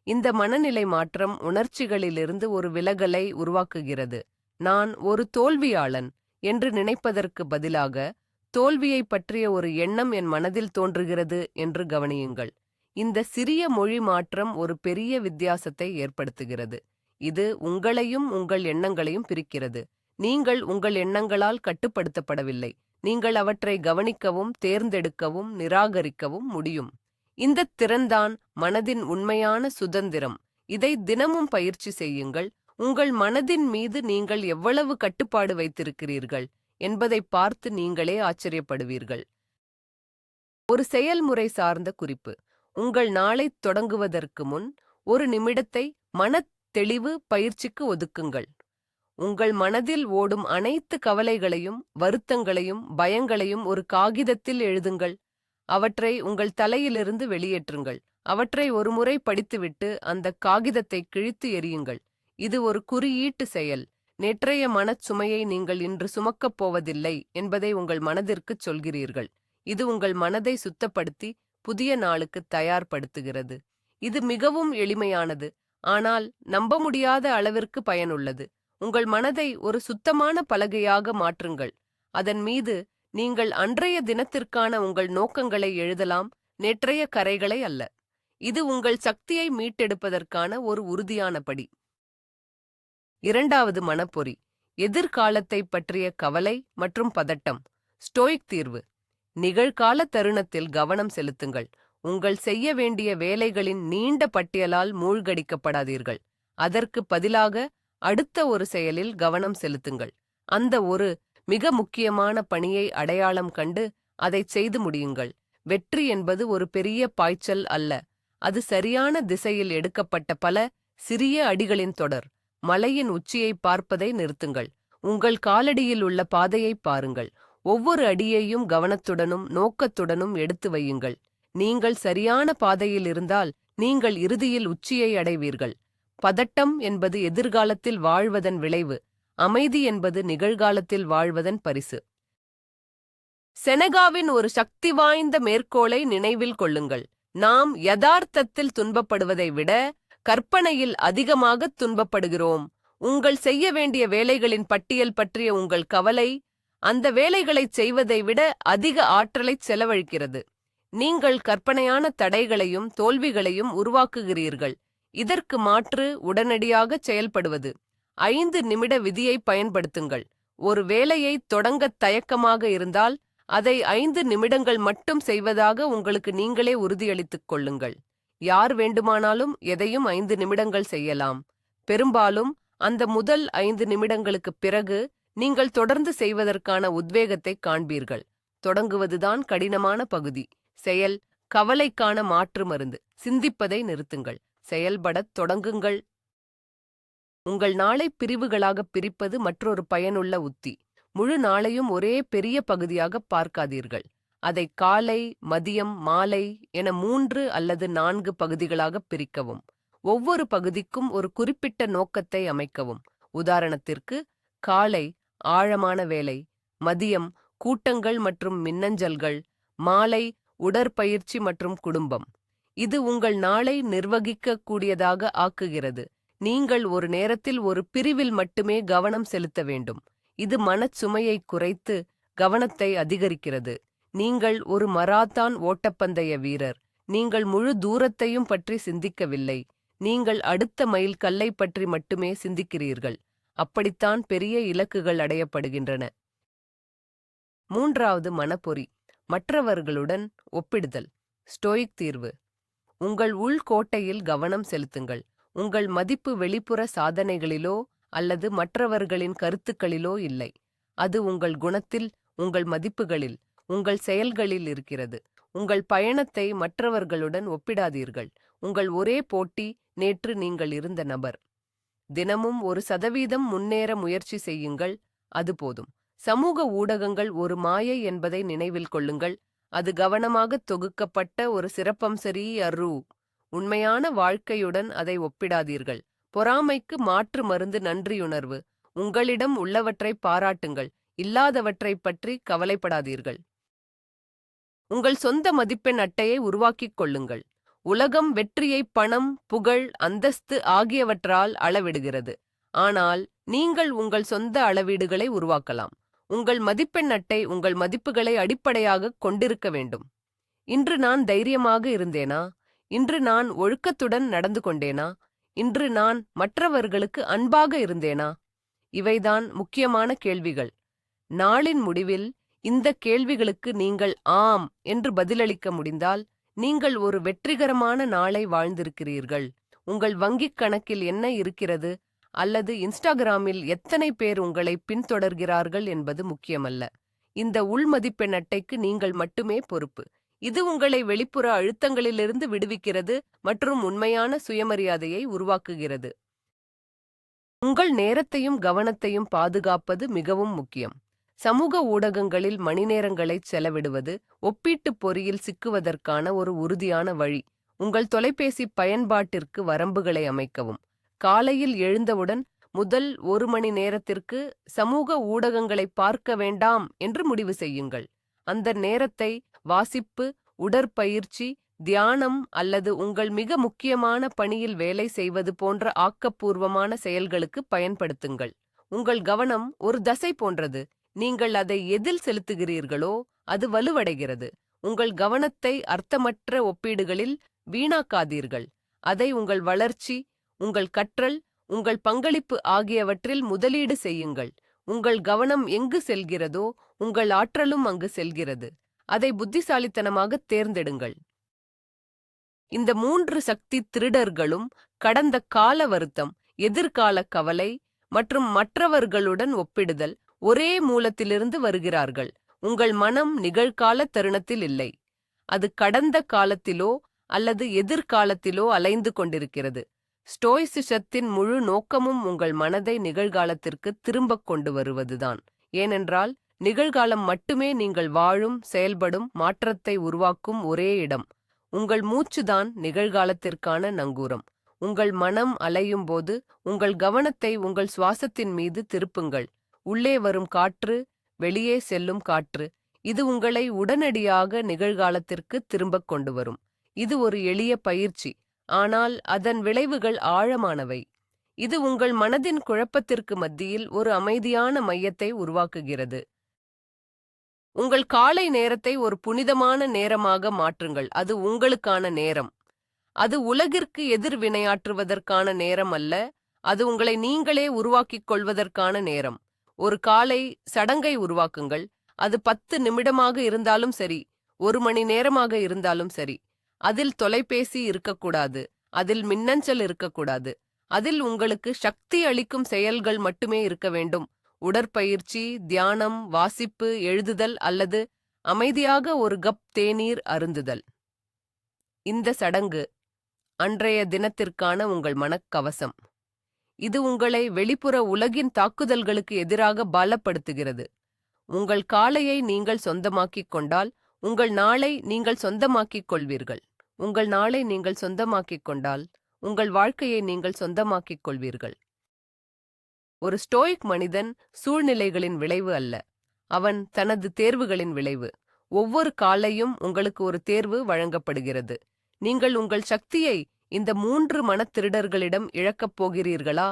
இந்த மனநிலை மாற்றம் உணர்ச்சிகளிலிருந்து ஒரு விலகலை உருவாக்குகிறது. நான் ஒரு தோல்வியாளன் என்று நினைப்பதற்கு பதிலாக, தோல்வியை பற்றிய ஒரு எண்ணம் என் மனதில் தோன்றுகிறது என்று கவனியுங்கள். இந்த சிறிய மொழி மாற்றம் ஒரு பெரிய வித்தியாசத்தை ஏற்படுத்துகிறது. இது உங்களையும் உங்கள் எண்ணங்களையும் பிரிக்கிறது. நீங்கள் உங்கள் எண்ணங்களால் கட்டுப்படுத்தப்படவில்லை. நீங்கள் அவற்றை கவனிக்கவும், தேர்ந்தெடுக்கவும், நிராகரிக்கவும் முடியும். இந்த திறன்தான் மனதின் உண்மையான சுதந்திரம். இதை தினமும் பயிற்சி செய்யுங்கள். உங்கள் மனதின் மீது நீங்கள் எவ்வளவு கட்டுப்பாடு வைத்திருக்கிறீர்கள் என்பதை பார்த்து நீங்களே ஆச்சரியப்படுவீர்கள். ஒரு செயல்முறை சார்ந்த குறிப்பு. உங்கள் நாளைத் தொடங்குவதற்கு முன் ஒரு நிமிடத்தை மனத் தெளிவு பயிற்சிக்கு ஒதுக்குங்கள். உங்கள் மனதில் ஓடும் அனைத்து கவலைகளையும், வருத்தங்களையும், பயங்களையும் ஒரு காகிதத்தில் எழுதுங்கள். அவற்றை உங்கள் தலையிலிருந்து வெளியேற்றுங்கள். அவற்றை ஒருமுறை படித்துவிட்டு அந்த காகிதத்தை கிழித்து எறியுங்கள். இது ஒரு குறியீட்டு செயல். நேற்றைய மனச்சுமையை நீங்கள் இன்று சுமக்கப் போவதில்லை என்பதை உங்கள் மனதிற்குச் சொல்கிறீர்கள். இது உங்கள் மனதை சுத்தப்படுத்தி புதிய நாளுக்கு தயார்படுத்துகிறது. இது மிகவும் எளிமையானது, ஆனால் நம்ப முடியாத அளவிற்கு பயனுள்ளது. உங்கள் மனதை ஒரு சுத்தமான பலகையாக மாற்றுங்கள். அதன் மீது நீங்கள் அன்றைய தினத்திற்கான உங்கள் நோக்கங்களை எழுதலாம், நேற்றைய கரைகளை அல்ல. இது உங்கள் சக்தியை மீட்டெடுப்பதற்கான ஒரு உறுதியான படி. இரண்டாவது மனப்பொறி. எதிர்காலத்தை பற்றிய கவலை மற்றும் பதட்டம். ஸ்டோயிக் தீர்வு. நிகழ்கால தருணத்தில் கவனம் செலுத்துங்கள். உங்கள் செய்ய வேண்டிய வேலைகளின் நீண்ட பட்டியலால் மூழ்கடிக்கப்படாதீர்கள். அதற்கு பதிலாக அடுத்த ஒரு செயலில் கவனம் செலுத்துங்கள். அந்த ஒரு மிக முக்கியமான பணியை அடையாளம் கண்டு அதைச் செய்து முடியுங்கள். வெற்றி என்பது ஒரு பெரிய பாய்ச்சல் அல்ல, அது சரியான திசையில் எடுக்கப்பட்ட பல சிறிய அடிகளின் தொடர். மலையின் உச்சியை பார்ப்பதை நிறுத்துங்கள். உங்கள் காலடியில் உள்ள பாதையை பாருங்கள். ஒவ்வொரு அடியையும் கவனத்துடனும் நோக்கத்துடனும் எடுத்து வையுங்கள். நீங்கள் சரியான பாதையில் இருந்தால் நீங்கள் இறுதியில் உச்சியை அடைவீர்கள். பதட்டம் என்பது எதிர்காலத்தில் வாழ்வதன் விளைவு. அமைதி என்பது நிகழ்காலத்தில் வாழ்வதன் பரிசு. செனகாவின் ஒரு சக்தி வாய்ந்த மேற்கோளை நினைவில் கொள்ளுங்கள். நாம் யதார்த்தத்தில் துன்பப்படுவதை விட கற்பனையில் அதிகமாக துன்பப்படுகிறோம். உங்கள் செய்ய வேண்டிய வேலைகளின் பட்டியல் பற்றிய உங்கள் கவலை அந்த வேலைகளைச் செய்வதை விட அதிக ஆற்றலைச் செலவழிக்கிறது. நீங்கள் கற்பனையான தடைகளையும் தோல்விகளையும் உருவாக்குகிறீர்கள். இதற்கு மாற்று உடனடியாக செயல்படுவது. 5 நிமிட விதியை பயன்படுத்துங்கள். ஒரு வேலையை தொடங்கத் தயக்கமாக இருந்தால் அதை 5 நிமிடங்கள் மட்டும் செய்வதாக உங்களுக்கு நீங்களே உறுதியளித்துக் கொள்ளுங்கள். யார் வேண்டுமானாலும் எதையும் 5 நிமிடங்கள் செய்யலாம். பெரும்பாலும் அந்த முதல் 5 நிமிடங்களுக்குப் பிறகு நீங்கள் தொடர்ந்து செய்வதற்கான உத்வேகத்தை காண்பீர்கள். தொடங்குவதுதான் கடினமான பகுதி. செயல் கவலைக்கான மாற்று மருந்து. சிந்திப்பதை நிறுத்துங்கள், செயல்படத் தொடங்குங்கள். உங்கள் நாளை பிரிவுகளாகப் பிரிப்பது மற்றொரு பயனுள்ள உத்தி. முழு நாளையும் ஒரே பெரிய பகுதியாக பார்க்காதீர்கள். அதை காலை, மதியம், மாலை என 3 அல்லது 4 பகுதிகளாகப் பிரிக்கவும். ஒவ்வொரு பகுதிக்கும் ஒரு குறிப்பிட்ட நோக்கத்தை அமைக்கவும். உதாரணத்திற்கு, காலை ஆழமான வேலை, மதியம் கூட்டங்கள் மற்றும் மின்னஞ்சல்கள், மாலை உடற்பயிற்சி மற்றும் குடும்பம். இது உங்கள் நாளை நிர்வகிக்க கூடியதாக ஆக்குகிறது. நீங்கள் ஒரு நேரத்தில் ஒரு பிரிவில் மட்டுமே கவனம் செலுத்த வேண்டும். இது மனச்சுமையை குறைத்து கவனத்தை அதிகரிக்கிறது. நீங்கள் ஒரு மராத்தான் ஓட்டப்பந்தய வீரர். நீங்கள் முழு தூரத்தையும் பற்றி சிந்திக்கவில்லை. நீங்கள் அடுத்த மைல் கல்லை பற்றி மட்டுமே சிந்திக்கிறீர்கள். அப்படித்தான் பெரிய இலக்குகள் அடையப்படுகின்றன. மூன்றாவது மனப்பொறி. மற்றவர்களுடன் ஒப்பிடுதல். ஸ்டோயிக் தீர்வு. உங்கள் உள்கோட்டையில் கவனம் செலுத்துங்கள். உங்கள் மதிப்பு வெளிப்புற சாதனைகளிலோ அல்லது மற்றவர்களின் கருத்துக்களிலோ இல்லை. அது உங்கள் குணத்தில், உங்கள் மதிப்புகளில், உங்கள் செயல்களில் இருக்கிறது. உங்கள் பயணத்தை மற்றவர்களுடன் ஒப்பிடாதீர்கள். உங்கள் ஒரே போட்டி நேற்று நீங்கள் இருந்த நபர். தினமும் 1% முன்னேற முயற்சி செய்யுங்கள், அது போதும். சமூக ஊடகங்கள் ஒரு மாயை என்பதை நினைவில் கொள்ளுங்கள். அது கவனமாக தொகுக்கப்பட்ட ஒரு சிறப்பம்சரீ. உண்மையான வாழ்க்கையுடன் அதை ஒப்பிடாதீர்கள். பொறாமைக்கு மாற்று மருந்து நன்றியுணர்வு. உங்களிடம் உள்ளவற்றை பாராட்டுங்கள், இல்லாதவற்றைப் பற்றி கவலைப்படாதீர்கள். உங்கள் சொந்த மதிப்பெண் அட்டையை உருவாக்கிக் கொள்ளுங்கள். உலகம் வெற்றியை பணம், புகழ், அந்தஸ்து ஆகியவற்றால் அளவிடுகிறது. ஆனால் நீங்கள் உங்கள் சொந்த அளவீடுகளை உருவாக்கலாம். உங்கள் மதிப்பெண் அட்டை உங்கள் மதிப்புகளை அடிப்படையாகக் கொண்டிருக்க வேண்டும். இன்று நான் தைரியமாக இருந்தேனா? இன்று நான் ஒழுக்கத்துடன் நடந்து கொண்டேனா? இன்று நான் மற்றவர்களுக்கு அன்பாக இருந்தேனா? இவைதான் முக்கியமான கேள்விகள். நாளின் முடிவில் இந்த கேள்விகளுக்கு நீங்கள் ஆம் என்று பதிலளிக்க முடிந்தால், நீங்கள் ஒரு வெற்றிகரமான நாளை வாழ்ந்திருக்கிறீர்கள். உங்கள் வங்கிக் கணக்கில் என்ன இருக்கிறது அல்லது இன்ஸ்டாகிராமில் எத்தனை பேர் உங்களை பின்தொடர்கிறார்கள் என்பது முக்கியமல்ல. இந்த உள்மதிப்பெண் அட்டைக்கு நீங்கள் மட்டுமே பொறுப்பு. இது உங்களை வெளிப்புற அழுத்தங்களிலிருந்து விடுவிக்கிறது மற்றும் உண்மையான சுயமரியாதையை உருவாக்குகிறது. உங்கள் நேரத்தையும் கவனத்தையும் பாதுகாப்பது மிகவும் முக்கியம். சமூக ஊடகங்களில் மணிநேரங்களைச் செலவிடுவது ஒப்பீட்டுப் பொறியில் சிக்குவதற்கான ஒரு உறுதியான வழி. உங்கள் தொலைபேசி பயன்பாட்டிற்கு வரம்புகளை அமைக்கவும். காலையில் எழுந்தவுடன் முதல் 1 மணி நேரத்திற்கு சமூக ஊடகங்களை பார்க்க வேண்டாம் என்று முடிவு செய்யுங்கள். அந்த நேரத்தை வாசிப்பு, உடற்பயிற்சி, தியானம் அல்லது உங்கள் மிக முக்கியமான பணியில் வேலை செய்வது போன்ற ஆக்கப்பூர்வமான செயல்களுக்கு பயன்படுத்துங்கள். உங்கள் கவனம் ஒரு தசை போன்றது. நீங்கள் அதை எதில் செலுத்துகிறீர்களோ அது வலுவடைகிறது. உங்கள் கவனத்தை அர்த்தமற்ற ஒப்பீடுகளில் வீணாக்காதீர்கள். அதை உங்கள் வளர்ச்சி, உங்கள் கற்றல், உங்கள் பங்களிப்பு ஆகியவற்றில் முதலீடு செய்யுங்கள். உங்கள் கவனம் எங்கு செல்கிறதோ உங்கள் ஆற்றலும் அங்கு செல்கிறது. அதை புத்திசாலித்தனமாக தேர்ந்தெடுங்கள். இந்த 3 சக்தி திருடர்களும் கடந்த கால வருத்தம், எதிர்கால கவலை மற்றும் மற்றவர்களுடன் ஒப்பிடுதல் ஒரே மூலத்திலிருந்து வருகிறார்கள். உங்கள் மனம் நிகழ்கால தருணத்தில் இல்லை. அது கடந்த காலத்திலோ அல்லது எதிர்காலத்திலோ அலைந்து கொண்டிருக்கிறது. ஸ்டோய்சிசத்தின் முழு நோக்கமும் உங்கள் மனதை நிகழ்காலத்திற்கு திரும்பக் கொண்டு வருவதுதான். ஏனென்றால் நிகழ்காலம் மட்டுமே நீங்கள் வாழும், செயல்படும், மாற்றத்தை உருவாக்கும் ஒரே இடம். உங்கள் மூச்சுதான் நிகழ்காலத்திற்கான நங்கூரம். உங்கள் மனம் அலையும் போது உங்கள் கவனத்தை உங்கள் சுவாசத்தின் மீது திருப்புங்கள். உள்ளே வரும் காற்று, வெளியே செல்லும் காற்று, இது உங்களை உடனடியாக நிகழ்காலத்திற்கு திரும்பக் கொண்டு வரும். இது ஒரு எளிய பயிற்சி, ஆனால் அதன் விளைவுகள் ஆழமானவை. இது உங்கள் மனதின் குழப்பத்திற்கு மத்தியில் ஒரு அமைதியான மையத்தை உருவாக்குகிறது. உங்கள் காலை நேரத்தை ஒரு புனிதமான நேரமாக மாற்றுங்கள். அது உங்களுக்கான நேரம். அது உலகிற்கு எதிர்வினையாற்றுவதற்கான நேரம் அல்ல. அது உங்களை நீங்களே உருவாக்கிக் கொள்வதற்கான நேரம். ஒரு காலை சடங்கை உருவாக்குங்கள். அது 10 நிமிடமாக இருந்தாலும் சரி, 1 மணி நேரமாக இருந்தாலும் சரி. அதில் தொலைபேசி இருக்கக்கூடாது. அதில் மின்னஞ்சல் இருக்கக்கூடாது. அதில் உங்களுக்கு சக்தி அளிக்கும் செயல்கள் மட்டுமே இருக்க வேண்டும். உடற்பயிற்சி, தியானம், வாசிப்பு, எழுதுதல் அல்லது அமைதியாக ஒரு கப் தேநீர் அருந்துதல். இந்த சடங்கு அன்றைய தினத்திற்கான உங்கள் மனக்கவசம். இது உங்களை வெளிப்புற உலகின் தாக்குதல்களுக்கு எதிராக பலப்படுத்துகிறது. உங்கள் காலையை நீங்கள் சொந்தமாக்கிக் கொண்டால் உங்கள் நாளை நீங்கள் சொந்தமாக்கிக் கொள்வீர்கள். உங்கள் நாளை நீங்கள் சொந்தமாக்கிக் கொண்டால் உங்கள் வாழ்க்கையை நீங்கள் சொந்தமாக்கிக் கொள்வீர்கள். ஒரு ஸ்டோயிக் மனிதன் சூழ்நிலைகளின் விளைவு அல்ல, அவன் தனது தேர்வுகளின் விளைவு. ஒவ்வொரு காலையும் உங்களுக்கு ஒரு தேர்வு வழங்கப்படுகிறது. நீங்கள் உங்கள் சக்தியை இந்த 3 மனத்திருடர்களிடம் இழக்கப் போகிறீர்களா,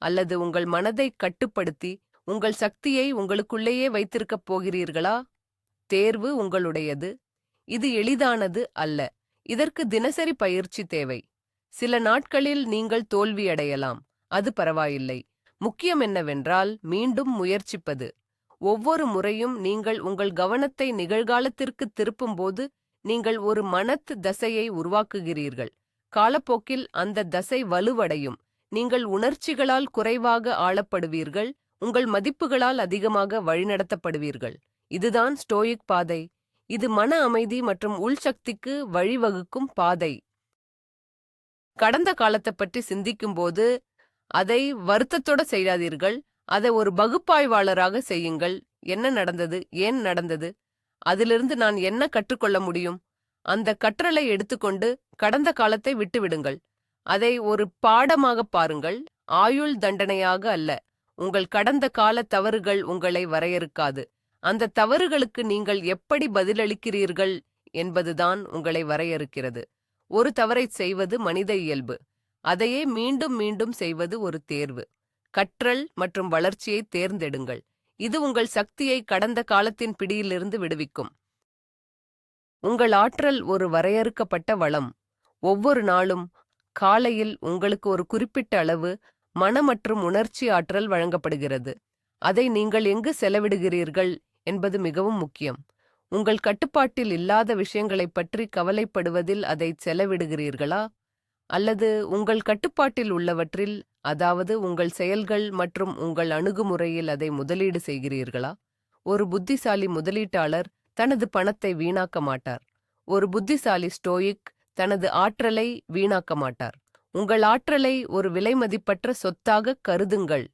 அல்லது உங்கள் மனதை கட்டுப்படுத்தி உங்கள் சக்தியை உங்களுக்குள்ளேயே வைத்திருக்கப் போகிறீர்களா? தேர்வு உங்களுடையது. இது எளிதானது அல்ல. இதற்கு தினசரி பயிற்சி தேவை. சில நாட்களில் நீங்கள் தோல்வியடையலாம். அது பரவாயில்லை. முக்கியம் என்னவென்றால் மீண்டும் முயற்சிப்பது. ஒவ்வொரு முறையும் நீங்கள் உங்கள் கவனத்தை நிகழ்காலத்திற்கு திருப்பும்போது நீங்கள் ஒரு மனத் தசையை உருவாக்குகிறீர்கள். காலப்போக்கில் அந்த தசை வலுவடையும். நீங்கள் உணர்ச்சிகளால் குறைவாக ஆளப்படுவீர்கள். உங்கள் மதிப்புகளால் அதிகமாக வழிநடத்தப்படுவீர்கள். இதுதான் ஸ்டோயிக் பாதை. இது மன அமைதி மற்றும் உள்சக்திக்கு வழிவகுக்கும் பாதை. கடந்த காலத்தை பற்றி சிந்திக்கும்போது அதை வருத்தத்தோட செய்யாதீர்கள். அதை ஒரு பகுப்பாய்வாளராக செய்யுங்கள். என்ன நடந்தது, ஏன் நடந்தது, அதிலிருந்து நான் என்ன கற்றுக்கொள்ள முடியும். அந்த கற்றலை எடுத்துக்கொண்டு கடந்த காலத்தை விட்டுவிடுங்கள். அதை ஒரு பாடமாக பாருங்கள், ஆயுள் தண்டனையாக அல்ல. உங்கள் கடந்த கால தவறுகள் உங்களை வரையறுக்காது. அந்த தவறுகளுக்கு நீங்கள் எப்படி பதிலளிக்கிறீர்கள் என்பதுதான் உங்களை வரையறுக்கிறது. ஒரு தவறைச் செய்வது மனித இயல்பு. அதையே மீண்டும் மீண்டும் செய்வது ஒரு தேர்வு. கற்றல் மற்றும் வளர்ச்சியை தேர்ந்தெடுங்கள். இது உங்கள் சக்தியை கடந்த காலத்தின் பிடியிலிருந்து விடுவிக்கும். உங்கள் ஆற்றல் ஒரு வரையறுக்கப்பட்ட வளம். ஒவ்வொரு நாளும் காலையில் உங்களுக்கு ஒரு குறிப்பிட்ட அளவு மன மற்றும் உணர்ச்சி ஆற்றல் வழங்கப்படுகிறது. அதை நீங்கள் எங்கு செலவிடுகிறீர்கள் என்பது மிகவும் முக்கியம். உங்கள் கட்டுப்பாட்டில் இல்லாத விஷயங்களைப் பற்றி கவலைப்படுவதில் அதை செலவிடுகிறீர்களா, அல்லது உங்கள் கட்டுப்பாட்டில் உள்ளவற்றில், அதாவது உங்கள் செயல்கள் மற்றும் உங்கள் அணுகுமுறையில் அதை முதலீடு செய்கிறீர்களா? ஒரு புத்திசாலி முதலீட்டாளர் தனது பணத்தை வீணாக்க மாட்டார். ஒரு புத்திசாலி ஸ்டோயிக் தனது ஆற்றலை வீணாக்க மாட்டார். உங்கள் ஆற்றலை ஒரு விலைமதிப்பற்ற சொத்தாக கருதுங்கள்.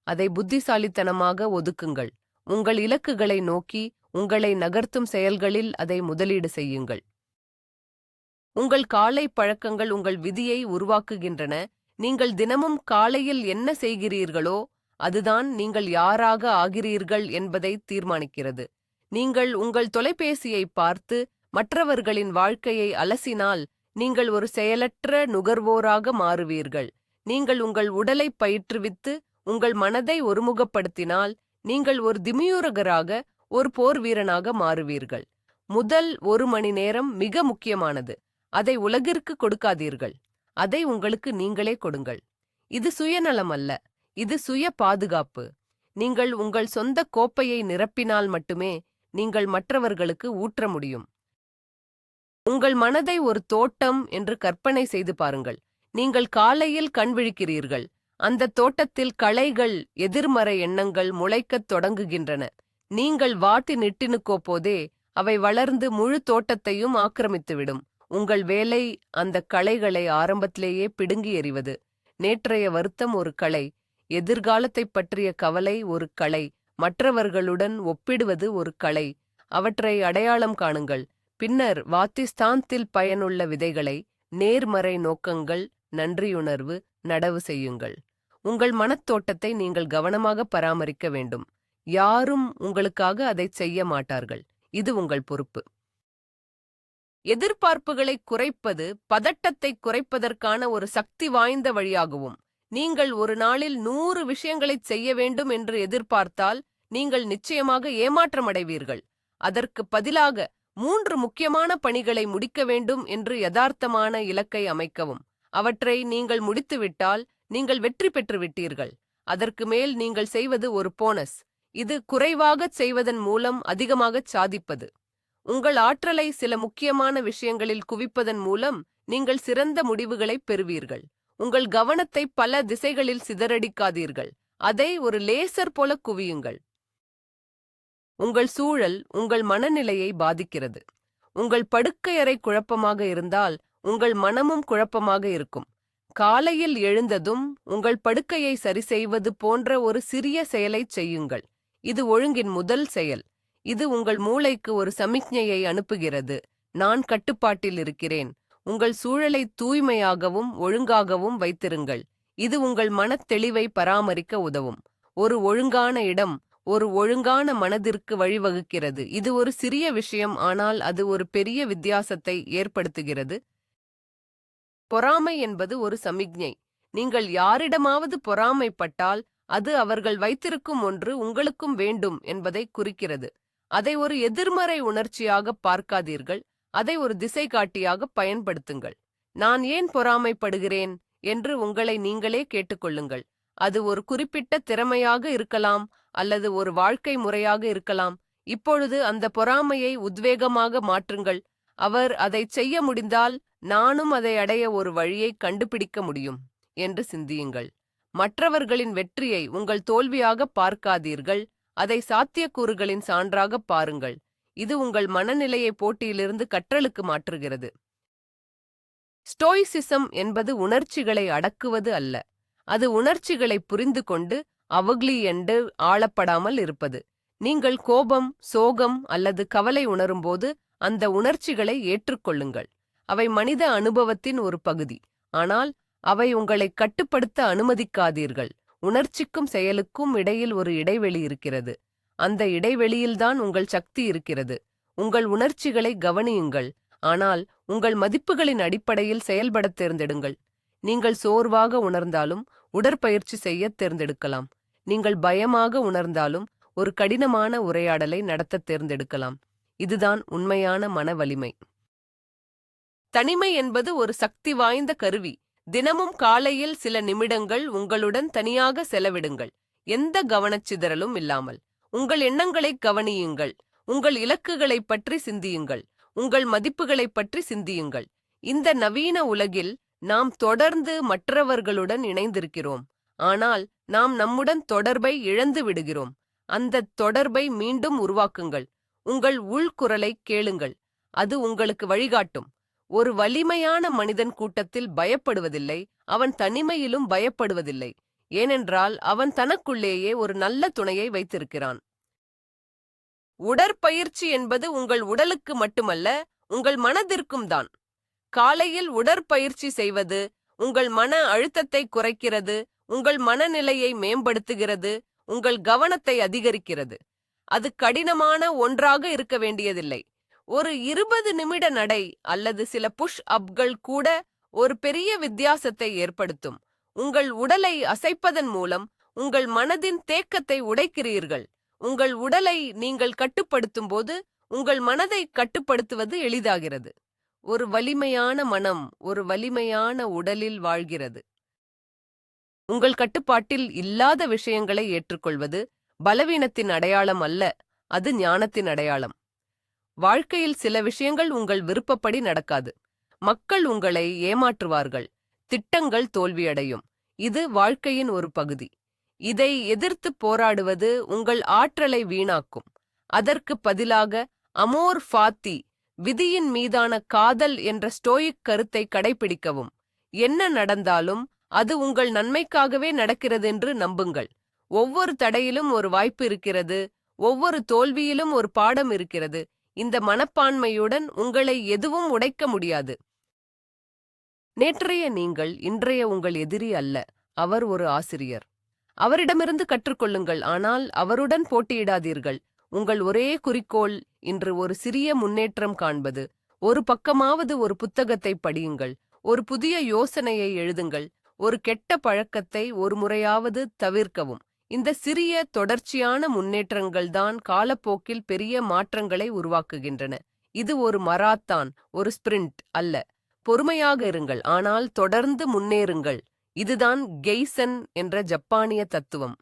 அதை புத்திசாலித்தனமாக ஒதுக்குங்கள். உங்கள் இலக்குகளை நோக்கி உங்களை நகர்த்தும் செயல்களில் அதை முதலீடு செய்யுங்கள். உங்கள் காலை பழக்கங்கள் உங்கள் விதியை உருவாக்குகின்றன. நீங்கள் தினமும் காலையில் என்ன செய்கிறீர்களோ அதுதான் நீங்கள் யாராக ஆகிறீர்கள் என்பதை தீர்மானிக்கிறது. நீங்கள் உங்கள் தொலைபேசியை பார்த்து மற்றவர்களின் வாழ்க்கையை அலசினால் நீங்கள் ஒரு செயலற்ற நுகர்வோராக மாறுவீர்கள். நீங்கள் உங்கள் உடலை பயிற்றுவித்து உங்கள் மனதை ஒருமுகப்படுத்தினால் நீங்கள் ஒரு திமியூரகராக, ஒரு போர் வீரனாக மாறுவீர்கள். முதல் 1 மணி நேரம் மிக முக்கியமானது. அதை உலகிற்கு கொடுக்காதீர்கள். அதை உங்களுக்கு நீங்களே கொடுங்கள். இது சுயநலம் அல்ல, இது சுய பாதுகாப்பு. நீங்கள் உங்கள் சொந்த கோப்பையை நிரப்பினால் மட்டுமே நீங்கள் மற்றவர்களுக்கு ஊற்ற முடியும். உங்கள் மனதை ஒரு தோட்டம் என்று கற்பனை செய்து பாருங்கள். நீங்கள் காலையில் கண்விழிக்கிறீர்கள். அந்த தோட்டத்தில் களைகள், எதிர்மறை எண்ணங்கள் முளைக்கத் தொடங்குகின்றன. நீங்கள் வாட்டி நிட்டினுக்கோ போதே அவை வளர்ந்து முழு தோட்டத்தையும் ஆக்கிரமித்துவிடும். உங்கள் வேலை அந்த களைகளை ஆரம்பத்திலேயே பிடுங்கி எறிவது. நேற்றைய வருத்தம் ஒரு களை, எதிர்காலத்தைப் பற்றிய கவலை ஒரு களை, மற்றவர்களுடன் ஒப்பிடுவது ஒரு களை. அவற்றை அடையாளம் காணுங்கள். பின்னர் வாத்திஸ்தானத்தில் பயனுள்ள விதைகளை, நேர்மறை நோக்கங்கள், நன்றியுணர்வு, நடவு செய்யுங்கள். உங்கள் மனத்தோட்டத்தை நீங்கள் கவனமாக பராமரிக்க வேண்டும். யாரும் உங்களுக்காக அதைச் செய்ய மாட்டார்கள். இது உங்கள் பொறுப்பு. எதிர்பார்ப்புகளை குறைப்பது பதட்டத்தை குறைப்பதற்கான ஒரு சக்தி வாய்ந்த வழியாகவும். நீங்கள் ஒரு நாளில் 100 விஷயங்களைச் செய்ய வேண்டும் என்று எதிர்பார்த்தால் நீங்கள் நிச்சயமாக ஏமாற்றமடைவீர்கள். அதற்கு பதிலாக 3 முக்கியமான பணிகளை முடிக்க வேண்டும் என்று யதார்த்தமான இலக்கை அமைக்கவும். அவற்றை நீங்கள் முடித்துவிட்டால் நீங்கள் வெற்றி பெற்று விட்டீர்கள். அதற்கு மேல் நீங்கள் செய்வது ஒரு போனஸ். இது குறைவாகச் செய்வதன் மூலம் அதிகமாகச் சாதிப்பது. உங்கள் ஆற்றலை சில முக்கியமான விஷயங்களில் குவிப்பதன் மூலம் நீங்கள் சிறந்த முடிவுகளைப் பெறுவீர்கள். உங்கள் கவனத்தை பல திசைகளில் சிதறடிக்காதீர்கள். அதை ஒரு லேசர் போல குவியுங்கள். உங்கள் சூழல் உங்கள் மனநிலையை பாதிக்கிறது. உங்கள் படுக்கையறை குழப்பமாக இருந்தால் உங்கள் மனமும் குழப்பமாக இருக்கும். காலையில் எழுந்ததும் உங்கள் படுக்கையை சரிசெய்வது போன்ற ஒரு சிறிய செயலைச் செய்யுங்கள். இது ஒழுங்கின் முதல் செயல். இது உங்கள் மூளைக்கு ஒரு சமிக்ஞையை அனுப்புகிறது. நான் கட்டுப்பாட்டில் இருக்கிறேன். உங்கள் சூழலை தூய்மையாகவும் ஒழுங்காகவும் வைத்திருங்கள். இது உங்கள் மனத் தெளிவை பராமரிக்க உதவும். ஒரு ஒழுங்கான இடம் ஒரு ஒழுங்கான மனதிற்கு வழிவகுக்கிறது. இது ஒரு சிறிய விஷயம், ஆனால் அது ஒரு பெரிய வித்தியாசத்தை ஏற்படுத்துகிறது. பொறாமை என்பது ஒரு சமிக்ஞை. நீங்கள் யாரிடமாவது பொறாமைப்பட்டால் அது அவர்கள் வைத்திருக்கும் ஒன்று உங்களுக்கும் வேண்டும் என்பதை குறிக்கிறது. அதை ஒரு எதிர்மறை உணர்ச்சியாக பார்க்காதீர்கள். அதை ஒரு திசைகாட்டியாக பயன்படுத்துங்கள். நான் ஏன் பொறாமைப்படுகிறேன் என்று உங்களை நீங்களே கேட்டுக்கொள்ளுங்கள். அது ஒரு குறிப்பிட்ட திறமையாக இருக்கலாம் அல்லது ஒரு வாழ்க்கை முறையாக இருக்கலாம். இப்பொழுது அந்த பொறாமையை உத்வேகமாக மாற்றுங்கள். அவர் அதைச் செய்ய முடிந்தால் நானும் அதை அடைய ஒரு வழியை கண்டுபிடிக்க முடியும் என்று சிந்தியுங்கள். மற்றவர்களின் வெற்றியை உங்கள் தோல்வியாக பார்க்காதீர்கள், அதை சாத்தியக்கூறுகளின் சான்றாக பாருங்கள். இது உங்கள் மனநிலையை போட்டியிலிருந்து கற்றலுக்கு மாற்றுகிறது. ஸ்டோயிசிசம் என்பது உணர்ச்சிகளை அடக்குவது அல்ல, அது உணர்ச்சிகளை புரிந்து கொண்டு அவக்லி என்று ஆளப்படாமல் இருப்பது. நீங்கள் கோபம், சோகம் அல்லது கவலை உணரும்போது அந்த உணர்ச்சிகளை ஏற்றுக்கொள்ளுங்கள். அவை மனித அனுபவத்தின் ஒரு பகுதி, ஆனால் அவை உங்களை கட்டுப்படுத்த அனுமதிக்காதீர்கள். உணர்ச்சிக்கும் செயலுக்கும் இடையில் ஒரு இடைவெளி இருக்கிறது. அந்த இடைவெளியில்தான் உங்கள் சக்தி இருக்கிறது. உங்கள் உணர்ச்சிகளை கவனியுங்கள், ஆனால் உங்கள் மதிப்புகளின் அடிப்படையில் செயல்படத் தேர்ந்தெடுங்கள். நீங்கள் சோர்வாக உணர்ந்தாலும் உடற்பயிற்சி செய்யத் தேர்ந்தெடுக்கலாம். நீங்கள் பயமாக உணர்ந்தாலும் ஒரு கடினமான உரையாடலை நடத்தத் தேர்ந்தெடுக்கலாம். இதுதான் உண்மையான மன வலிமை. தனிமை என்பது ஒரு சக்தி வாய்ந்த கருவி. தினமும் காலையில் சில நிமிடங்கள் உங்களுடன் தனியாக செலவிடுங்கள், எந்த கவனச்சிதறலும் இல்லாமல். உங்கள் எண்ணங்களைக் கவனியுங்கள், உங்கள் இலக்குகளைப் பற்றி சிந்தியுங்கள், உங்கள் மதிப்புகளைப் பற்றி சிந்தியுங்கள். இந்த நவீன உலகில் நாம் தொடர்ந்து மற்றவர்களுடன் இணைந்திருக்கிறோம், ஆனால் நாம் நம்முடன் தொடர்பை இழந்து விடுகிறோம். அந்த தொடர்பை மீண்டும் உருவாக்குங்கள். உங்கள் உள்குரலைக் கேளுங்கள், அது உங்களுக்கு வழிகாட்டும். ஒரு வலிமையான மனிதன் கூட்டத்தில் பயப்படுவதில்லை, அவன் தனிமையிலும் பயப்படுவதில்லை, ஏனென்றால் அவன் தனக்குள்ளேயே ஒரு நல்ல துணையை வைத்திருக்கிறான். உடற்பயிற்சி என்பது உங்கள் உடலுக்கு மட்டுமல்ல, உங்கள் மனதிற்கும் தான். காலையில் உடற்பயிற்சி செய்வது உங்கள் மன அழுத்தத்தை குறைக்கிறது, உங்கள் மனநிலையை மேம்படுத்துகிறது, உங்கள் கவனத்தை அதிகரிக்கிறது. அது கடினமான ஒன்றாக இருக்க வேண்டியதில்லை. ஒரு 20 நிமிட நடை அல்லது சில புஷ் அப்கள் கூட ஒரு பெரிய வித்தியாசத்தை ஏற்படுத்தும். உங்கள் உடலை அசைப்பதன் மூலம் உங்கள் மனதின் தேக்கத்தை உடைக்கிறீர்கள். உங்கள் உடலை நீங்கள் கட்டுப்படுத்தும் போது உங்கள் மனதை கட்டுப்படுத்துவது எளிதாகிறது. ஒரு வலிமையான மனம் ஒரு வலிமையான உடலில் வாழ்கிறது. உங்கள் கட்டுப்பாட்டில் இல்லாத விஷயங்களை ஏற்றுக்கொள்வது பலவீனத்தின் அடையாளம் அல்ல, அது ஞானத்தின் அடையாளம். வாழ்க்கையில் சில விஷயங்கள் உங்கள் விருப்பப்படி நடக்காது. மக்கள் உங்களை ஏமாற்றுவார்கள், திட்டங்கள் தோல்வியடையும். இது வாழ்க்கையின் ஒரு பகுதி. இதை எதிர்த்து போராடுவது உங்கள் ஆற்றலை வீணாக்கும். அதற்கு பதிலாக அமோர் ஃபாத்தி, விதியின் மீதான காதல் என்ற ஸ்டோயிக் கருத்தை கடைபிடிக்கவும். என்ன நடந்தாலும் அது உங்கள் நன்மைக்காகவே நடக்கிறதென்று நம்புங்கள். ஒவ்வொரு தடையிலும் ஒரு வாய்ப்பு இருக்கிறது, ஒவ்வொரு தோல்வியிலும் ஒரு பாடம் இருக்கிறது. இந்த மனப்பான்மையுடன் உங்களை எதுவும் உடைக்க முடியாது. நேற்றைய நீங்கள் இன்றைய உங்கள் எதிரி அல்ல, அவர் ஒரு ஆசிரியர். அவரிடமிருந்து கற்றுக்கொள்ளுங்கள், ஆனால் அவருடன் போட்டியிடாதீர்கள். உங்கள் ஒரே குறிக்கோள் இன்று ஒரு சிறிய முன்னேற்றம் காண்பது. ஒரு பக்கமாவது ஒரு புத்தகத்தை படியுங்கள், ஒரு புதிய யோசனையை எழுதுங்கள், ஒரு கெட்ட பழக்கத்தை ஒரு முறையாவது தவிர்க்கவும். இந்த சிறிய தொடர்ச்சியான முன்னேற்றங்கள்தான் காலப்போக்கில் பெரிய மாற்றங்களை உருவாக்குகின்றன. இது ஒரு மராத்தான், ஒரு ஸ்பிரிண்ட் அல்ல. பொறுமையாக இருங்கள், ஆனால் தொடர்ந்து முன்னேறுங்கள். இதுதான் கெய்சன் என்ற ஜப்பானிய தத்துவம்.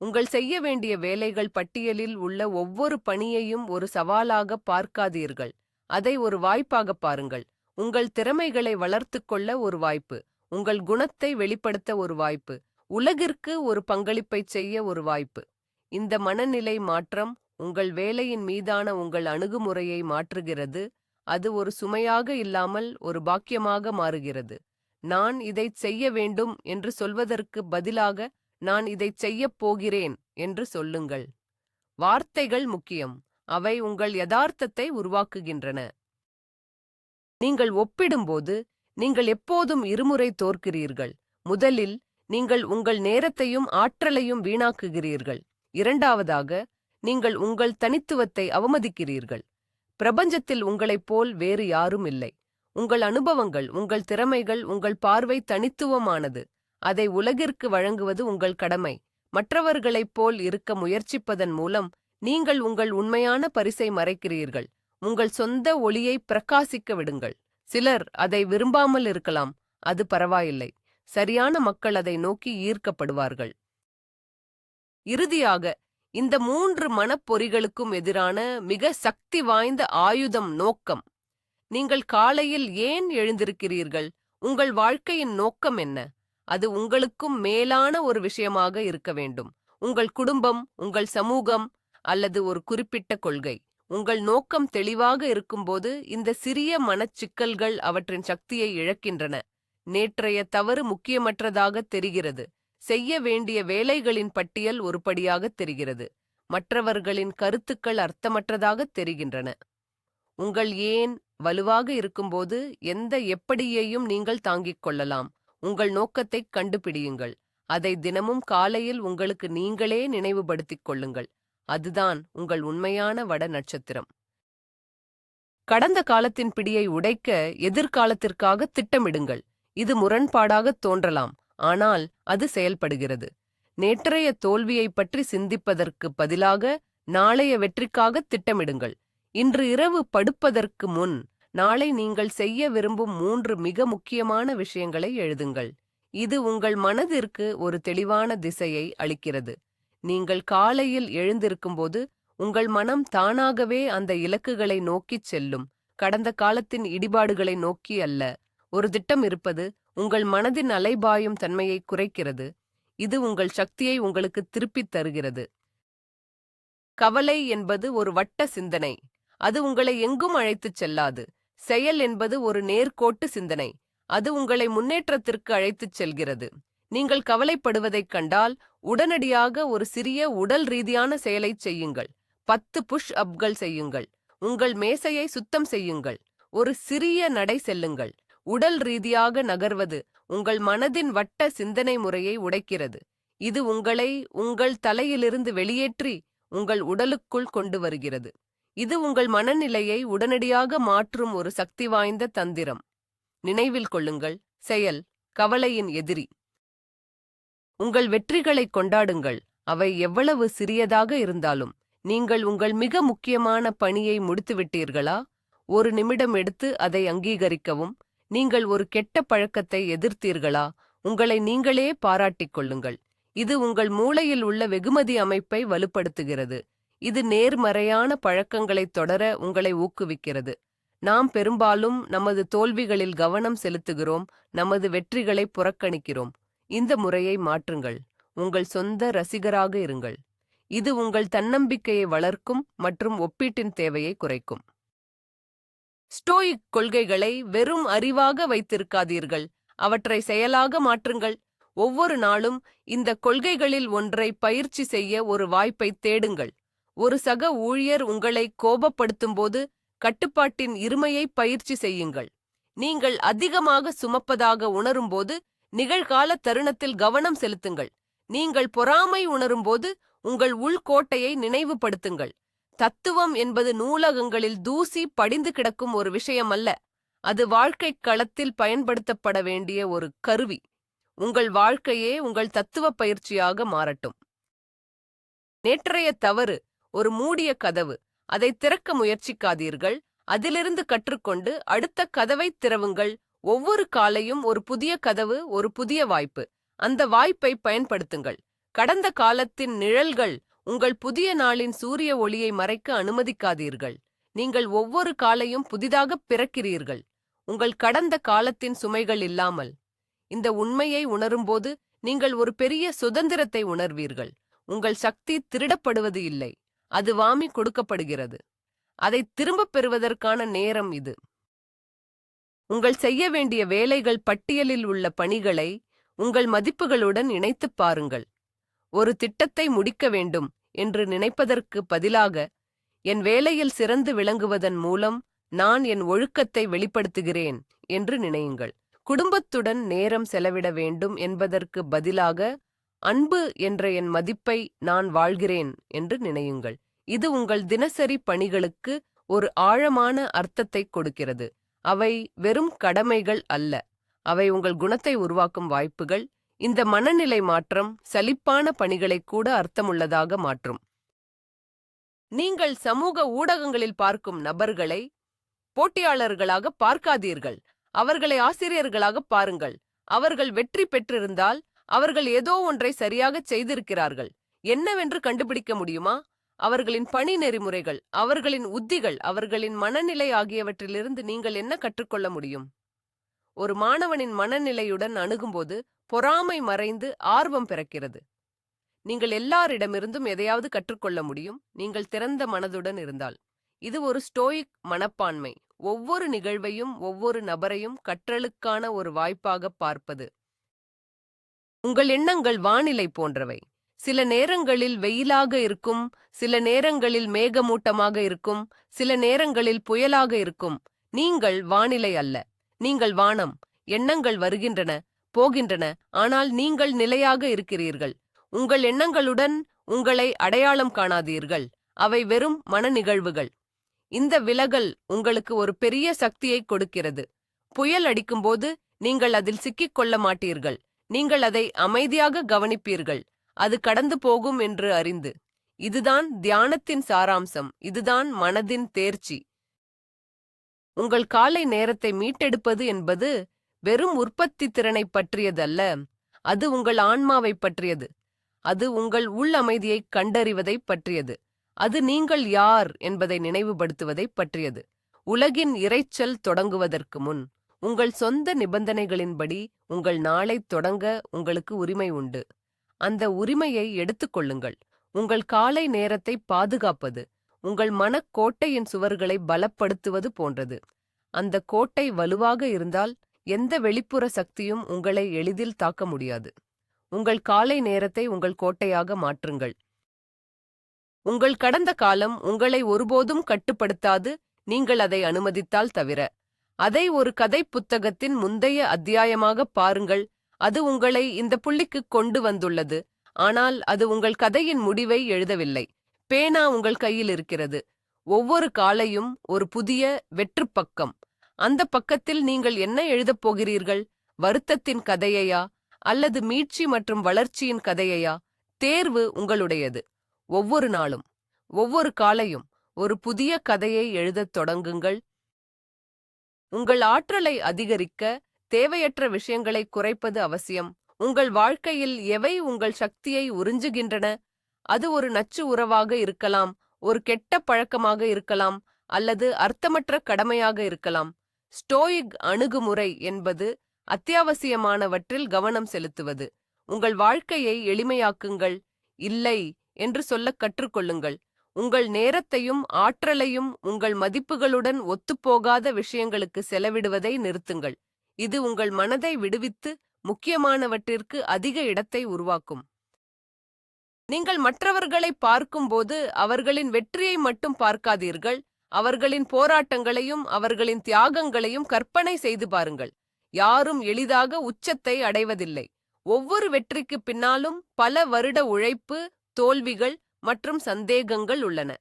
உங்கள் செய்ய வேண்டிய வேலைகள் பட்டியலில் உள்ள ஒவ்வொரு பணியையும் ஒரு சவாலாக பார்க்காதீர்கள், அதை ஒரு வாய்ப்பாக பாருங்கள். உங்கள் திறமைகளை வளர்த்துக் கொள்ள ஒரு வாய்ப்பு, உங்கள் குணத்தை வெளிப்படுத்த ஒரு வாய்ப்பு, உலகிற்கு ஒரு பங்களிப்பைச் செய்ய ஒரு வாய்ப்பு. இந்த மனநிலை மாற்றம் உங்கள் வேலையின் மீதான உங்கள் அணுகுமுறையை மாற்றுகிறது. அது ஒரு சுமையாக இல்லாமல் ஒரு பாக்கியமாக மாறுகிறது. நான் இதைச் செய்ய வேண்டும் என்று சொல்வதற்கு பதிலாக நான் இதைச் செய்யப் போகிறேன் என்று சொல்லுங்கள். வார்த்தைகள் முக்கியம், அவை உங்கள் யதார்த்தத்தை உருவாக்குகின்றன. நீங்கள் ஒப்பிடும்போது நீங்கள் எப்போதும் இருமுறை தோற்கிறீர்கள். முதலில் நீங்கள் உங்கள் நேரத்தையும் ஆற்றலையும் வீணாக்குகிறீர்கள். இரண்டாவதாக, நீங்கள் உங்கள் தனித்துவத்தை அவமதிக்கிறீர்கள். பிரபஞ்சத்தில் உங்களைப் போல் வேறு யாரும் இல்லை. உங்கள் அனுபவங்கள், உங்கள் திறமைகள், உங்கள் பார்வை தனித்துவமானது. அதை உலகிற்கு வழங்குவது உங்கள் கடமை. மற்றவர்களைப் போல் இருக்க முயற்சிப்பதன் மூலம் நீங்கள் உங்கள் உண்மையான பரிசை மறைக்கிறீர்கள். உங்கள் சொந்த ஒளியை பிரகாசிக்க விடுங்கள். சிலர் அதை விரும்பாமல் இருக்கலாம், அது பரவாயில்லை. சரியான மக்கள் அதை நோக்கி ஈர்க்கப்படுவார்கள். இறுதியாக, இந்த 3 மனப்பொறிகளுக்கும் எதிரான மிக சக்தி வாய்ந்த ஆயுதம் நோக்கம். நீங்கள் காலையில் ஏன் எழுந்திருக்கிறீர்கள்? உங்கள் வாழ்க்கையின் நோக்கம் என்ன? அது உங்களுக்கும் மேலான ஒரு விஷயமாக இருக்க வேண்டும். உங்கள் குடும்பம், உங்கள் சமூகம் அல்லது ஒரு குறிப்பிட்ட கொள்கை. உங்கள் நோக்கம் தெளிவாக இருக்கும்போது இந்த சிறிய மனச்சிக்கல்கள் அவற்றின் சக்தியை இழக்கின்றன. நேற்றைய தவறு முக்கியமற்றதாக தெரிகிறது. செய்ய வேண்டிய வேலைகளின் பட்டியல் ஒருபடியாக தெரிகிறது. மற்றவர்களின் கருத்துக்கள் அர்த்தமற்றதாக தெரிகின்றன. உங்கள் ஏன் வலுவாக இருக்கும்போது எந்த எப்படியையும் நீங்கள் தாங்கிக் கொள்ளலாம். உங்கள் நோக்கத்தை கண்டுபிடியுங்கள். அதை தினமும் காலையில் உங்களுக்கு நீங்களே நினைவுபடுத்திக் கொள்ளுங்கள். அதுதான் உங்கள் உண்மையான வட நட்சத்திரம். கடந்த காலத்தின் பிடியை உடைக்க எதிர்காலத்திற்காக திட்டமிடுங்கள். இது முரண்பாடாக தோன்றலாம், ஆனால் அது செயல்படுகிறது. நேற்றைய தோல்வியைப் பற்றி சிந்திப்பதற்கு பதிலாக நாளைய வெற்றிக்காக திட்டமிடுங்கள். இன்று இரவு படுப்பதற்கு முன் நாளை நீங்கள் செய்ய விரும்பும் 3 மிக முக்கியமான விஷயங்களை எழுதுங்கள். இது உங்கள் மனதிற்கு ஒரு தெளிவான திசையை அளிக்கிறது. நீங்கள் காலையில் எழுந்திருக்கும்போது உங்கள் மனம் தானாகவே அந்த இலக்குகளை நோக்கிச் செல்லும். கடந்த காலத்தின் இடிபாடுகளை நோக்கி அல்ல. ஒரு திட்டம் இருப்பது உங்கள் மனதின் அலைபாயும் தன்மையை குறைக்கிறது. இது உங்கள் சக்தியை உங்களுக்கு திருப்பித் தருகிறது. கவலை என்பது ஒரு வட்ட சிந்தனை. அது உங்களை எங்கும் அழைத்துச் செல்லாது. செயல் என்பது ஒரு நேர்கோட்டு சிந்தனை. அது உங்களை முன்னேற்றத்திற்கு அழைத்துச் செல்கிறது. நீங்கள் கவலைப்படுவதைக் கண்டால் உடனடியாக ஒரு சிறிய உடல் ரீதியான செயலைச் செய்யுங்கள். 10 புஷ் அப்கள் செய்யுங்கள். உங்கள் மேசையை சுத்தம் செய்யுங்கள். ஒரு சிறிய நடை செல்லுங்கள். உடல் ரீதியாக நகர்வது உங்கள் மனதின் வட்ட சிந்தனை முறையை உடைக்கிறது. இது உங்களை உங்கள் தலையிலிருந்து வெளியேற்றி உங்கள் உடலுக்குள் கொண்டு வருகிறது. இது உங்கள் மனநிலையை உடனடியாக மாற்றும் ஒரு சக்தி வாய்ந்த தந்திரம். நினைவில் கொள்ளுங்கள், செயல் கவலையின் எதிரி. உங்கள் வெற்றிகளை கொண்டாடுங்கள். அவை எவ்வளவு சிறியதாக இருந்தாலும். நீங்கள் உங்கள் மிக முக்கியமான பணியை முடித்துவிட்டீர்களா? ஒரு நிமிடம் எடுத்து அதை அங்கீகரிக்கவும். நீங்கள் ஒரு கெட்ட பழக்கத்தை எதிர்த்தீர்களா? உங்களை நீங்களே பாராட்டிக் கொள்ளுங்கள். இது உங்கள் மூளையில் உள்ள வெகுமதி அமைப்பை வலுப்படுத்துகிறது. இது நேர்மறையான பழக்கங்களைத் தொடர உங்களை ஊக்குவிக்கிறது. நாம் பெரும்பாலும் நமது தோல்விகளில் கவனம் செலுத்துகிறோம், நமது வெற்றிகளை புறக்கணிக்கிறோம். இந்த முறையை மாற்றுங்கள். உங்கள் சொந்த ரசிகராக இருங்கள். இது உங்கள் தன்னம்பிக்கையை வளர்க்கும் மற்றும் ஒப்பீட்டின் தேவையை குறைக்கும். ஸ்டோயிக் கொள்கைகளை வெறும் அறிவாக வைத்திருக்காதீர்கள், அவற்றை செயலாக மாற்றுங்கள். ஒவ்வொரு நாளும் இந்த கொள்கைகளில் ஒன்றை பயிற்சி செய்ய ஒரு வாய்ப்பை தேடுங்கள். ஒரு சக ஊழியர் உங்களை கோபப்படுத்தும்போது கட்டுப்பாட்டின் இருமையை பயிற்சி செய்யுங்கள். நீங்கள் அதிகமாக சுமப்பதாக உணரும்போது நிகழ்கால தருணத்தில் கவனம் செலுத்துங்கள். நீங்கள் பொறாமை உணரும்போது உங்கள் உள்கோட்டையை நினைவுபடுத்துங்கள். தத்துவம் என்பது நூலகங்களில் தூசி படிந்து கிடக்கும் ஒரு விஷயம் அல்ல. அது வாழ்க்கைக் களத்தில் பயன்படுத்தப்பட வேண்டிய ஒரு கருவி. உங்கள் வாழ்க்கையே உங்கள் தத்துவ பயிற்சியாக மாறட்டும். நேற்றைய தவறு ஒரு மூடிய கதவு. அதை திறக்க முயற்சிக்காதீர்கள். அதிலிருந்து கற்றுக்கொண்டு அடுத்த கதவை திறவுங்கள். ஒவ்வொரு காலையும் ஒரு புதிய கதவு, ஒரு புதிய வாய்ப்பு. அந்த வாய்ப்பை பயன்படுத்துங்கள். கடந்த காலத்தின் நிழல்கள் உங்கள் புதிய நாளின் சூரிய ஒளியை மறைக்க அனுமதிக்காதீர்கள். நீங்கள் ஒவ்வொரு காலையும் புதிதாக பிறக்கிறீர்கள், உங்கள் கடந்த காலத்தின் சுமைகள் இல்லாமல். இந்த உண்மையை உணரும்போது நீங்கள் ஒரு பெரிய சுதந்திரத்தை உணர்வீர்கள். உங்கள் சக்தி திருடப்படுவது இல்லை, அது வாமி கொடுக்கப்படுகிறது. அதை திரும்பப் பெறுவதற்கான நேரம் இது. உங்கள் செய்ய வேண்டிய வேலைகள் பட்டியலில் உள்ள பணிகளை உங்கள் மதிப்புகளுடன் இணைத்துப் பாருங்கள். ஒரு திட்டத்தை முடிக்க வேண்டும் என்று நினைப்பதற்கு பதிலாக, என் வேலையில் சிறந்து விளங்குவதன் மூலம் நான் என் ஒழுக்கத்தை வெளிப்படுத்துகிறேன் என்று நினையுங்கள். குடும்பத்துடன் நேரம் செலவிட வேண்டும் என்பதற்கு பதிலாக, அன்பு என்ற என் மதிப்பை நான் வாழ்கிறேன் என்று நினையுங்கள். இது உங்கள் தினசரி பணிகளுக்கு ஒரு ஆழமான அர்த்தத்தை கொடுக்கிறது. அவை வெறும் கடமைகள் அல்ல, அவை உங்கள் குணத்தை உருவாக்கும் வாய்ப்புகள். இந்த மனநிலை மாற்றம் சலிப்பான பணிகளை கூட அர்த்தமுள்ளதாக மாற்றும். நீங்கள் சமூக ஊடகங்களில் பார்க்கும் நபர்களை போட்டியாளர்களாக பார்க்காதீர்கள். அவர்களை ஆசிரியர்களாக பாருங்கள். அவர்கள் வெற்றி பெற்றிருந்தால் அவர்கள் ஏதோ ஒன்றை சரியாகச் செய்திருக்கிறார்கள். என்னவென்று கண்டுபிடிக்க முடியுமா? அவர்களின் பணி நெறிமுறைகள், அவர்களின் உத்திகள், அவர்களின் மனநிலை ஆகியவற்றிலிருந்து நீங்கள் என்ன கற்றுக்கொள்ள முடியும்? ஒரு மாணவனின் மனநிலையுடன் அணுகும்போது பொறாமை மறைந்து ஆர்வம் பிறக்கிறது. நீங்கள் எல்லாரிடமிருந்தும் எதையாவது கற்றுக்கொள்ள முடியும், நீங்கள் திறந்த மனதுடன் இருந்தால். இது ஒரு ஸ்டோயிக் மனப்பான்மை. ஒவ்வொரு நிகழ்வையும் ஒவ்வொரு நபரையும் கற்றலுக்கான ஒரு வாய்ப்பாக பார்ப்பது. உங்கள் எண்ணங்கள் வானிலை போன்றவை. சில நேரங்களில் வெயிலாக இருக்கும், சில நேரங்களில் மேகமூட்டமாக இருக்கும், சில நேரங்களில் புயலாக இருக்கும். நீங்கள் வானிலை அல்ல, நீங்கள் வானம். எண்ணங்கள் வருகின்றன, போகின்றன, ஆனால் நீங்கள் நிலையாக இருக்கிறீர்கள். உங்கள் எண்ணங்களுடன் உங்களை அடையாளம் காணாதீர்கள், அவை வெறும் மன நிகழ்வுகள். இந்த விலகல் உங்களுக்கு ஒரு பெரிய சக்தியை கொடுக்கிறது. புயல் அடிக்கும்போது நீங்கள் அதில் சிக்கிக் கொள்ள மாட்டீர்கள், நீங்கள் அதை அமைதியாக கவனிப்பீர்கள், அது கடந்து போகும் என்று அறிந்து. இதுதான் தியானத்தின் சாராம்சம், இதுதான் மனதின் தேர்ச்சி. உங்கள் காலை நேரத்தை மீட்டெடுப்பது என்பது வெறும் உற்பத்தி திறனை பற்றியதல்ல, அது உங்கள் ஆன்மாவை பற்றியது. அது உங்கள் உள் அமைதியை கண்டறிவதை பற்றியது. அது நீங்கள் யார் என்பதை நினைவுபடுத்துவதை பற்றியது. உலகின் இரைச்சல் தொடங்குவதற்கு முன் உங்கள் சொந்த நிபந்தனைகளின்படி உங்கள் நாளை தொடங்க உங்களுக்கு உரிமை உண்டு. அந்த உரிமையை எடுத்துக்கொள்ளுங்கள். உங்கள் காலை நேரத்தை பாதுகாப்பது உங்கள் மனக்கோட்டையின் சுவர்களை பலப்படுத்துவது போன்றது. அந்த கோட்டை வலுவாக இருந்தால் எந்த வெளிப்புற சக்தியும் உங்களை எளிதில் தாக்க முடியாது. உங்கள் காலை நேரத்தை உங்கள் கோட்டையாக மாற்றுங்கள். உங்கள் கடந்த காலம் உங்களை ஒருபோதும் கட்டுப்படுத்தாது, நீங்கள் அதை அனுமதித்தால் தவிர. அதை ஒரு கதை புத்தகத்தின் முந்தைய அத்தியாயமாக பாருங்கள். அது உங்களை இந்த புள்ளிக்கு கொண்டு வந்துள்ளது, ஆனால் அது உங்கள் கதையின் முடிவை எழுதவில்லை. பேனா உங்கள் கையில் இருக்கிறது. ஒவ்வொரு காலையும் ஒரு புதிய வெற்றுப்பக்கம். அந்த பக்கத்தில் நீங்கள் என்ன எழுதப் போகிறீர்கள்? வருத்தத்தின் கதையையா அல்லது மீட்சி மற்றும் வளர்ச்சியின் கதையையா? தேர்வு உங்களுடையது. ஒவ்வொரு நாளும், ஒவ்வொரு காலையும் ஒரு புதிய கதையை எழுதத் தொடங்குங்கள். உங்கள் ஆற்றலை அதிகரிக்க தேவையற்ற விஷயங்களை குறைப்பது அவசியம். உங்கள் வாழ்க்கையில் எவை உங்கள் சக்தியை உறிஞ்சுகின்றன? அது ஒரு நச்சு உறவாக இருக்கலாம், ஒரு கெட்ட பழக்கமாக இருக்கலாம், அல்லது அர்த்தமற்ற கடமையாக இருக்கலாம். ஸ்டோயிக் அணுகுமுறை என்பது அத்தியாவசியமானவற்றில் கவனம் செலுத்துவது. உங்கள் வாழ்க்கையை எளிமையாக்குங்கள், இல்லை என்று சொல்லக் கற்றுக்கொள்ளுங்கள். உங்கள் நேரத்தையும் ஆற்றலையும் உங்கள் மதிப்புகளுடன் ஒத்துப்போகாத விஷயங்களுக்கு செலவிடுவதை நிறுத்துங்கள். இது உங்கள் மனதை விடுவித்து முக்கியமானவற்றிற்கு அதிக இடத்தை உருவாக்கும். நீங்கள் மற்றவர்களை பார்க்கும்போது அவர்களின் வெற்றியை மட்டும் பார்க்காதீர்கள், அவர்களின் போராட்டங்களையும் அவர்களின் தியாகங்களையும் கற்பனை செய்து பாருங்கள். யாரும் எளிதாக உச்சத்தை அடைவதில்லை. ஒவ்வொரு வெற்றிக்கு பின்னாலும் பல வருட உழைப்பு, தோல்விகள் மற்றும் சந்தேகங்கள் உள்ளன.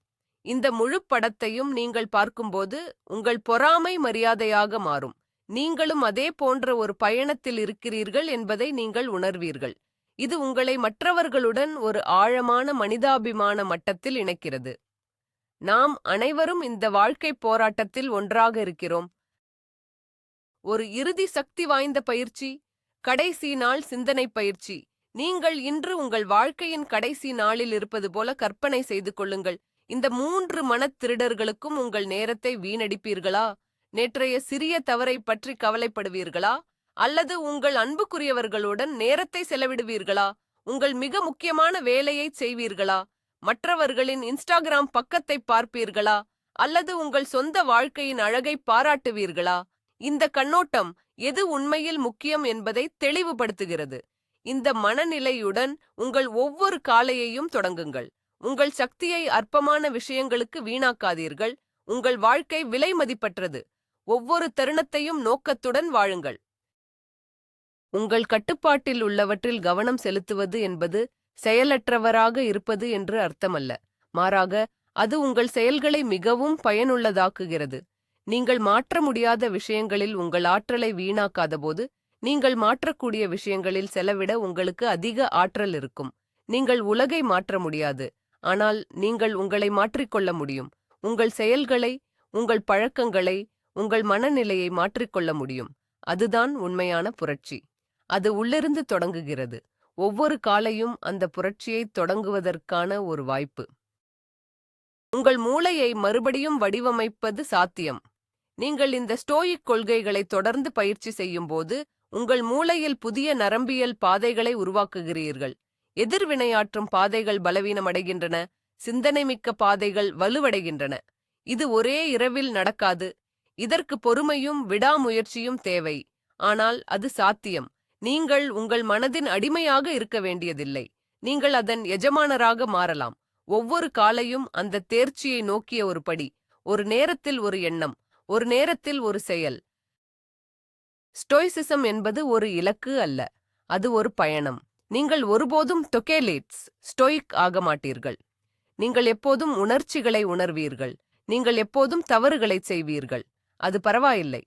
இந்த முழு படத்தையும் நீங்கள் பார்க்கும்போது உங்கள் பொறாமை மரியாதையாக மாறும். நீங்களும் அதே போன்ற ஒரு பயணத்தில் இருக்கிறீர்கள் என்பதை நீங்கள் உணர்வீர்கள். இது உங்களை மற்றவர்களுடன் ஒரு ஆழமான மனிதாபிமான மட்டத்தில் இணைக்கிறது. நாம் அனைவரும் இந்த வாழ்க்கை போராட்டத்தில் ஒன்றாக இருக்கிறோம். ஒரு இறுதி சக்தி வாய்ந்த பயிற்சி, கடைசி நாள் சிந்தனை பயிற்சி. நீங்கள் இன்று உங்கள் வாழ்க்கையின் கடைசி நாளில் இருப்பது போல கற்பனை செய்து கொள்ளுங்கள். இந்த 3 மனத் திருடர்களுக்கும் உங்கள் நேரத்தை வீணடிப்பீர்களா? நேற்றைய சிறிய தவறை பற்றி கவலைப்படுவீர்களா? அல்லது உங்கள் அன்புக்குரியவர்களுடன் நேரத்தை செலவிடுவீர்களா? உங்கள் மிக முக்கியமான வேலையை செய்வீர்களா? மற்றவர்களின் இன்ஸ்டாகிராம் பக்கத்தை பார்ப்பீர்களா? அல்லது உங்கள் சொந்த வாழ்க்கையின் அழகை பாராட்டுவீர்களா? இந்த கண்ணோட்டம் எது உண்மையில் முக்கியம் என்பதை தெளிவுபடுத்துகிறது. இந்த மனநிலையுடன் உங்கள் ஒவ்வொரு காலையையும் தொடங்குங்கள். உங்கள் சக்தியை அற்பமான விஷயங்களுக்கு வீணாக்காதீர்கள். உங்கள் வாழ்க்கை விலை மதிப்பற்றது. ஒவ்வொரு தருணத்தையும் நோக்கத்துடன் வாழுங்கள். உங்கள் கட்டுப்பாட்டில் உள்ளவற்றில் கவனம் செலுத்துவது என்பது செயலற்றவராக இருப்பது என்று அர்த்தமல்ல. மாறாக, அது உங்கள் செயல்களை மிகவும் பயனுள்ளதாக்குகிறது. நீங்கள் மாற்ற முடியாத விஷயங்களில் உங்கள் ஆற்றலை வீணாக்காதபோது, நீங்கள் மாற்றக்கூடிய விஷயங்களில் செலவிட உங்களுக்கு அதிக ஆற்றல் இருக்கும். நீங்கள் உலகை மாற்ற முடியாது, ஆனால் நீங்கள் உங்களை மாற்றிக்கொள்ள முடியும். உங்கள் செயல்களை, உங்கள் பழக்கங்களை, உங்கள் மனநிலையை மாற்றிக்கொள்ள முடியும். அதுதான் உண்மையான புரட்சி. அது உள்ளிருந்து தொடங்குகிறது. ஒவ்வொரு காலையும் அந்த புரட்சியை தொடங்குவதற்கான ஒரு வாய்ப்பு. உங்கள் மூளையை மறுபடியும் வடிவமைப்பது சாத்தியம். நீங்கள் இந்த ஸ்டோயிக் கொள்கைகளை தொடர்ந்து பயிற்சி செய்யும்போது உங்கள் மூளையில் புதிய நரம்பியல் பாதைகளை உருவாக்குகிறீர்கள். எதிர்வினையாற்றும் பாதைகள் பலவீனமடைகின்றன, சிந்தனைமிக்க பாதைகள் வலுவடைகின்றன. இது ஒரே இரவில் நடக்காது. இதற்கு பொறுமையும் விடாமுயற்சியும் தேவை. ஆனால் அது சாத்தியம். நீங்கள் உங்கள் மனதின் அடிமையாக இருக்க வேண்டியதில்லை. நீங்கள் அதன் எஜமானராக மாறலாம். ஒவ்வொரு காலையும் அந்த தேர்ச்சியை நோக்கிய ஒரு படி. ஒரு நேரத்தில் ஒரு எண்ணம், ஒரு நேரத்தில் ஒரு செயல். ஸ்டோயிசிசம் என்பது ஒரு இலக்கு அல்ல, அது ஒரு பயணம். நீங்கள் ஒருபோதும் ஸ்டோயிக் ஆக மாட்டீர்கள். நீங்கள் எப்போதும் உணர்ச்சிகளை உணர்வீர்கள். நீங்கள் எப்போதும் தவறுகளைச் செய்வீர்கள். அது பரவாயில்லை.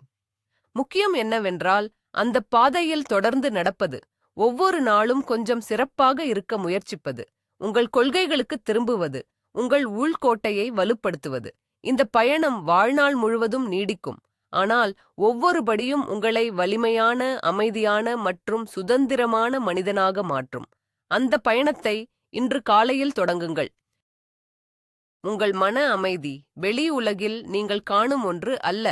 முக்கியம் என்னவென்றால் அந்த பாதையில் தொடர்ந்து நடப்பது, ஒவ்வொரு நாளும் கொஞ்சம் சிறப்பாக இருக்க முயற்சிப்பது, உங்கள் கொள்கைகளுக்கு திரும்புவது, உங்கள் உள்கோட்டையை வலுப்படுத்துவது. இந்த பயணம் வாழ்நாள் முழுவதும் நீடிக்கும். ஆனால் ஒவ்வொரு படியும் உங்களை வலிமையான, அமைதியான மற்றும் சுதந்திரமான மனிதனாக மாற்றும். அந்த பயணத்தை இன்று காலையில் தொடங்குங்கள். உங்கள் மன அமைதி வெளி உலகில் நீங்கள் காணும் ஒன்று அல்ல,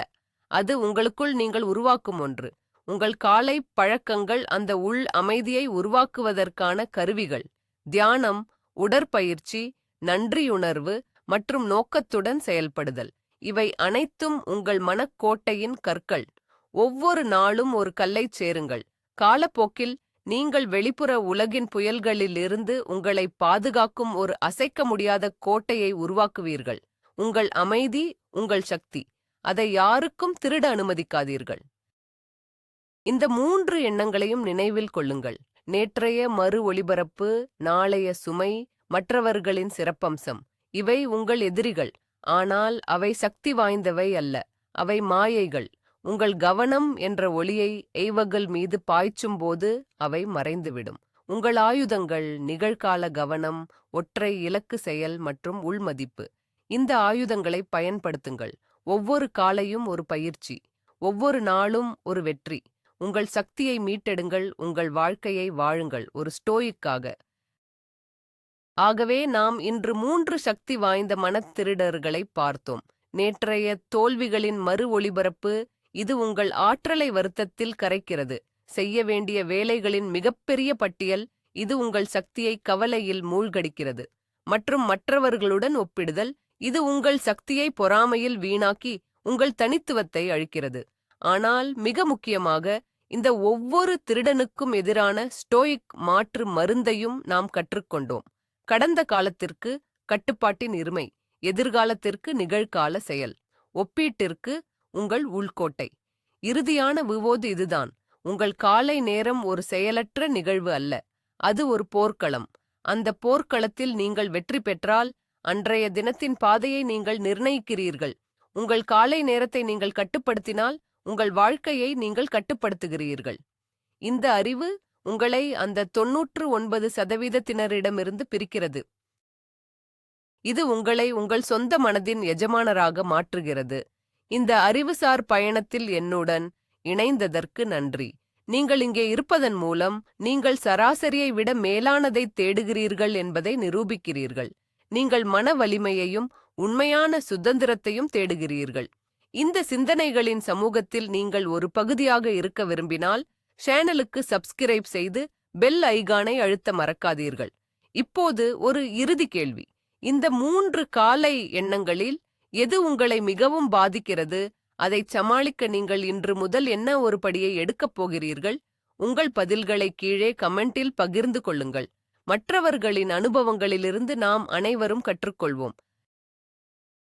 அது உங்களுக்குள் நீங்கள் உருவாக்கும் ஒன்று. உங்கள் காலை பழக்கங்கள் அந்த உள் அமைதியை உருவாக்குவதற்கான கருவிகள். தியானம், உடற்பயிற்சி, நன்றியுணர்வு மற்றும் நோக்கத்துடன் செயல்படுதல். இவை அனைத்தும் உங்கள் மனக்கோட்டையின் கற்கள். ஒவ்வொரு நாளும் ஒரு கல்லைச் சேருங்கள். காலப்போக்கில் நீங்கள் வெளிப்புற உலகின் புயல்களிலிருந்து உங்களை பாதுகாக்கும் ஒரு அசைக்க முடியாத கோட்டையை உருவாக்குவீர்கள். உங்கள் அமைதி உங்கள் சக்தி. அதை யாருக்கும் திருட அனுமதிக்காதீர்கள். இந்த 3 எண்ணங்களையும் நினைவில் கொள்ளுங்கள். நேற்றைய மறு ஒளிபரப்பு, நாளைய சுமை, மற்றவர்களின் சிறப்பம்சம். இவை உங்கள் எதிரிகள். ஆனால் அவை சக்தி வாய்ந்தவை அல்ல, அவை மாயைகள். உங்கள் கவனம் என்ற ஒளியை எய்வகள் மீது பாய்ச்சும்போது அவை மறைந்துவிடும். உங்கள் ஆயுதங்கள் நிகழ்கால கவனம், ஒற்றை இலக்கு செயல் மற்றும் உள்மதிப்பு. இந்த ஆயுதங்களை பயன்படுத்துங்கள். ஒவ்வொரு காலையும் ஒரு பயிற்சி, ஒவ்வொரு நாளும் ஒரு வெற்றி. உங்கள் சக்தியை மீட்டெடுங்கள், உங்கள் வாழ்க்கையை வாழுங்கள் ஒரு ஸ்டோயிக்காக. ஆகவே நாம் இன்று 3 சக்தி வாய்ந்த மனத்திருடர்களை பார்த்தோம். நேற்றைய தோல்விகளின் மறு ஒளிபரப்பு. இது உங்கள் ஆற்றலை வருத்தத்தில் கரைக்கிறது. செய்ய வேண்டிய வேலைகளின் மிகப்பெரிய பட்டியல். இது உங்கள் சக்தியை கவலையில் மூழ்கடிக்கிறது. மற்றும் மற்றவர்களுடன் ஒப்பிடுதல். இது உங்கள் சக்தியை பொறாமையில் வீணாக்கி உங்கள் தனித்துவத்தை அழிக்கிறது. ஆனால் மிக முக்கியமாக, இந்த ஒவ்வொரு திருடனுக்கும் எதிரான ஸ்டோயிக் மாற்று மருந்தையும் நாம் கற்றுக்கொண்டோம். கடந்த காலத்திற்கு கட்டுப்பாட்டின் இருமை, எதிர்காலத்திற்கு நிகழ்கால செயல், ஒப்பீட்டிற்கு உங்கள் உள்கோட்டை. இறுதியான விவோது இதுதான். உங்கள் காலை நேரம் ஒரு செயலற்ற நிகழ்வு அல்ல, அது ஒரு போர்க்களம். அந்த போர்க்களத்தில் நீங்கள் வெற்றி பெற்றால் அன்றைய தினத்தின் பாதையை நீங்கள் நிர்ணயிக்கிறீர்கள். உங்கள் காலை நேரத்தை நீங்கள் கட்டுப்படுத்தினால் உங்கள் வாழ்க்கையை நீங்கள் கட்டுப்படுத்துகிறீர்கள். இந்த அறிவு உங்களை அந்த 99% பிரிக்கிறது. இது உங்களை உங்கள் சொந்த மனதின் எஜமானராக மாற்றுகிறது. இந்த அறிவுசார் பயணத்தில் என்னுடன் இணைந்ததற்கு நன்றி. நீங்கள் இங்கே இருப்பதன் மூலம் நீங்கள் சராசரியை விட மேலானதை தேடுகிறீர்கள் என்பதை நிரூபிக்கிறீர்கள். நீங்கள் மன வலிமையையும் உண்மையான சுதந்திரத்தையும் தேடுகிறீர்கள். இந்த சிந்தனைகளின் சமூகத்தில் நீங்கள் ஒரு பகுதியாக இருக்க விரும்பினால் சேனலுக்கு சப்ஸ்கிரைப் செய்து பெல் ஐகானை அழுத்த மறக்காதீர்கள். இப்போது ஒரு இறுதி கேள்வி. இந்த 3 காலை எண்ணங்களில் எது உங்களை மிகவும் பாதிக்கிறது? அதை சமாளிக்க நீங்கள் இன்று முதல் என்ன ஒரு படியை எடுக்கப் போகிறீர்கள்? உங்கள் பதில்களை கீழே கமெண்டில் பகிர்ந்து கொள்ளுங்கள். மற்றவர்களின் அனுபவங்களிலிருந்து நாம் அனைவரும் கற்றுக்கொள்வோம்.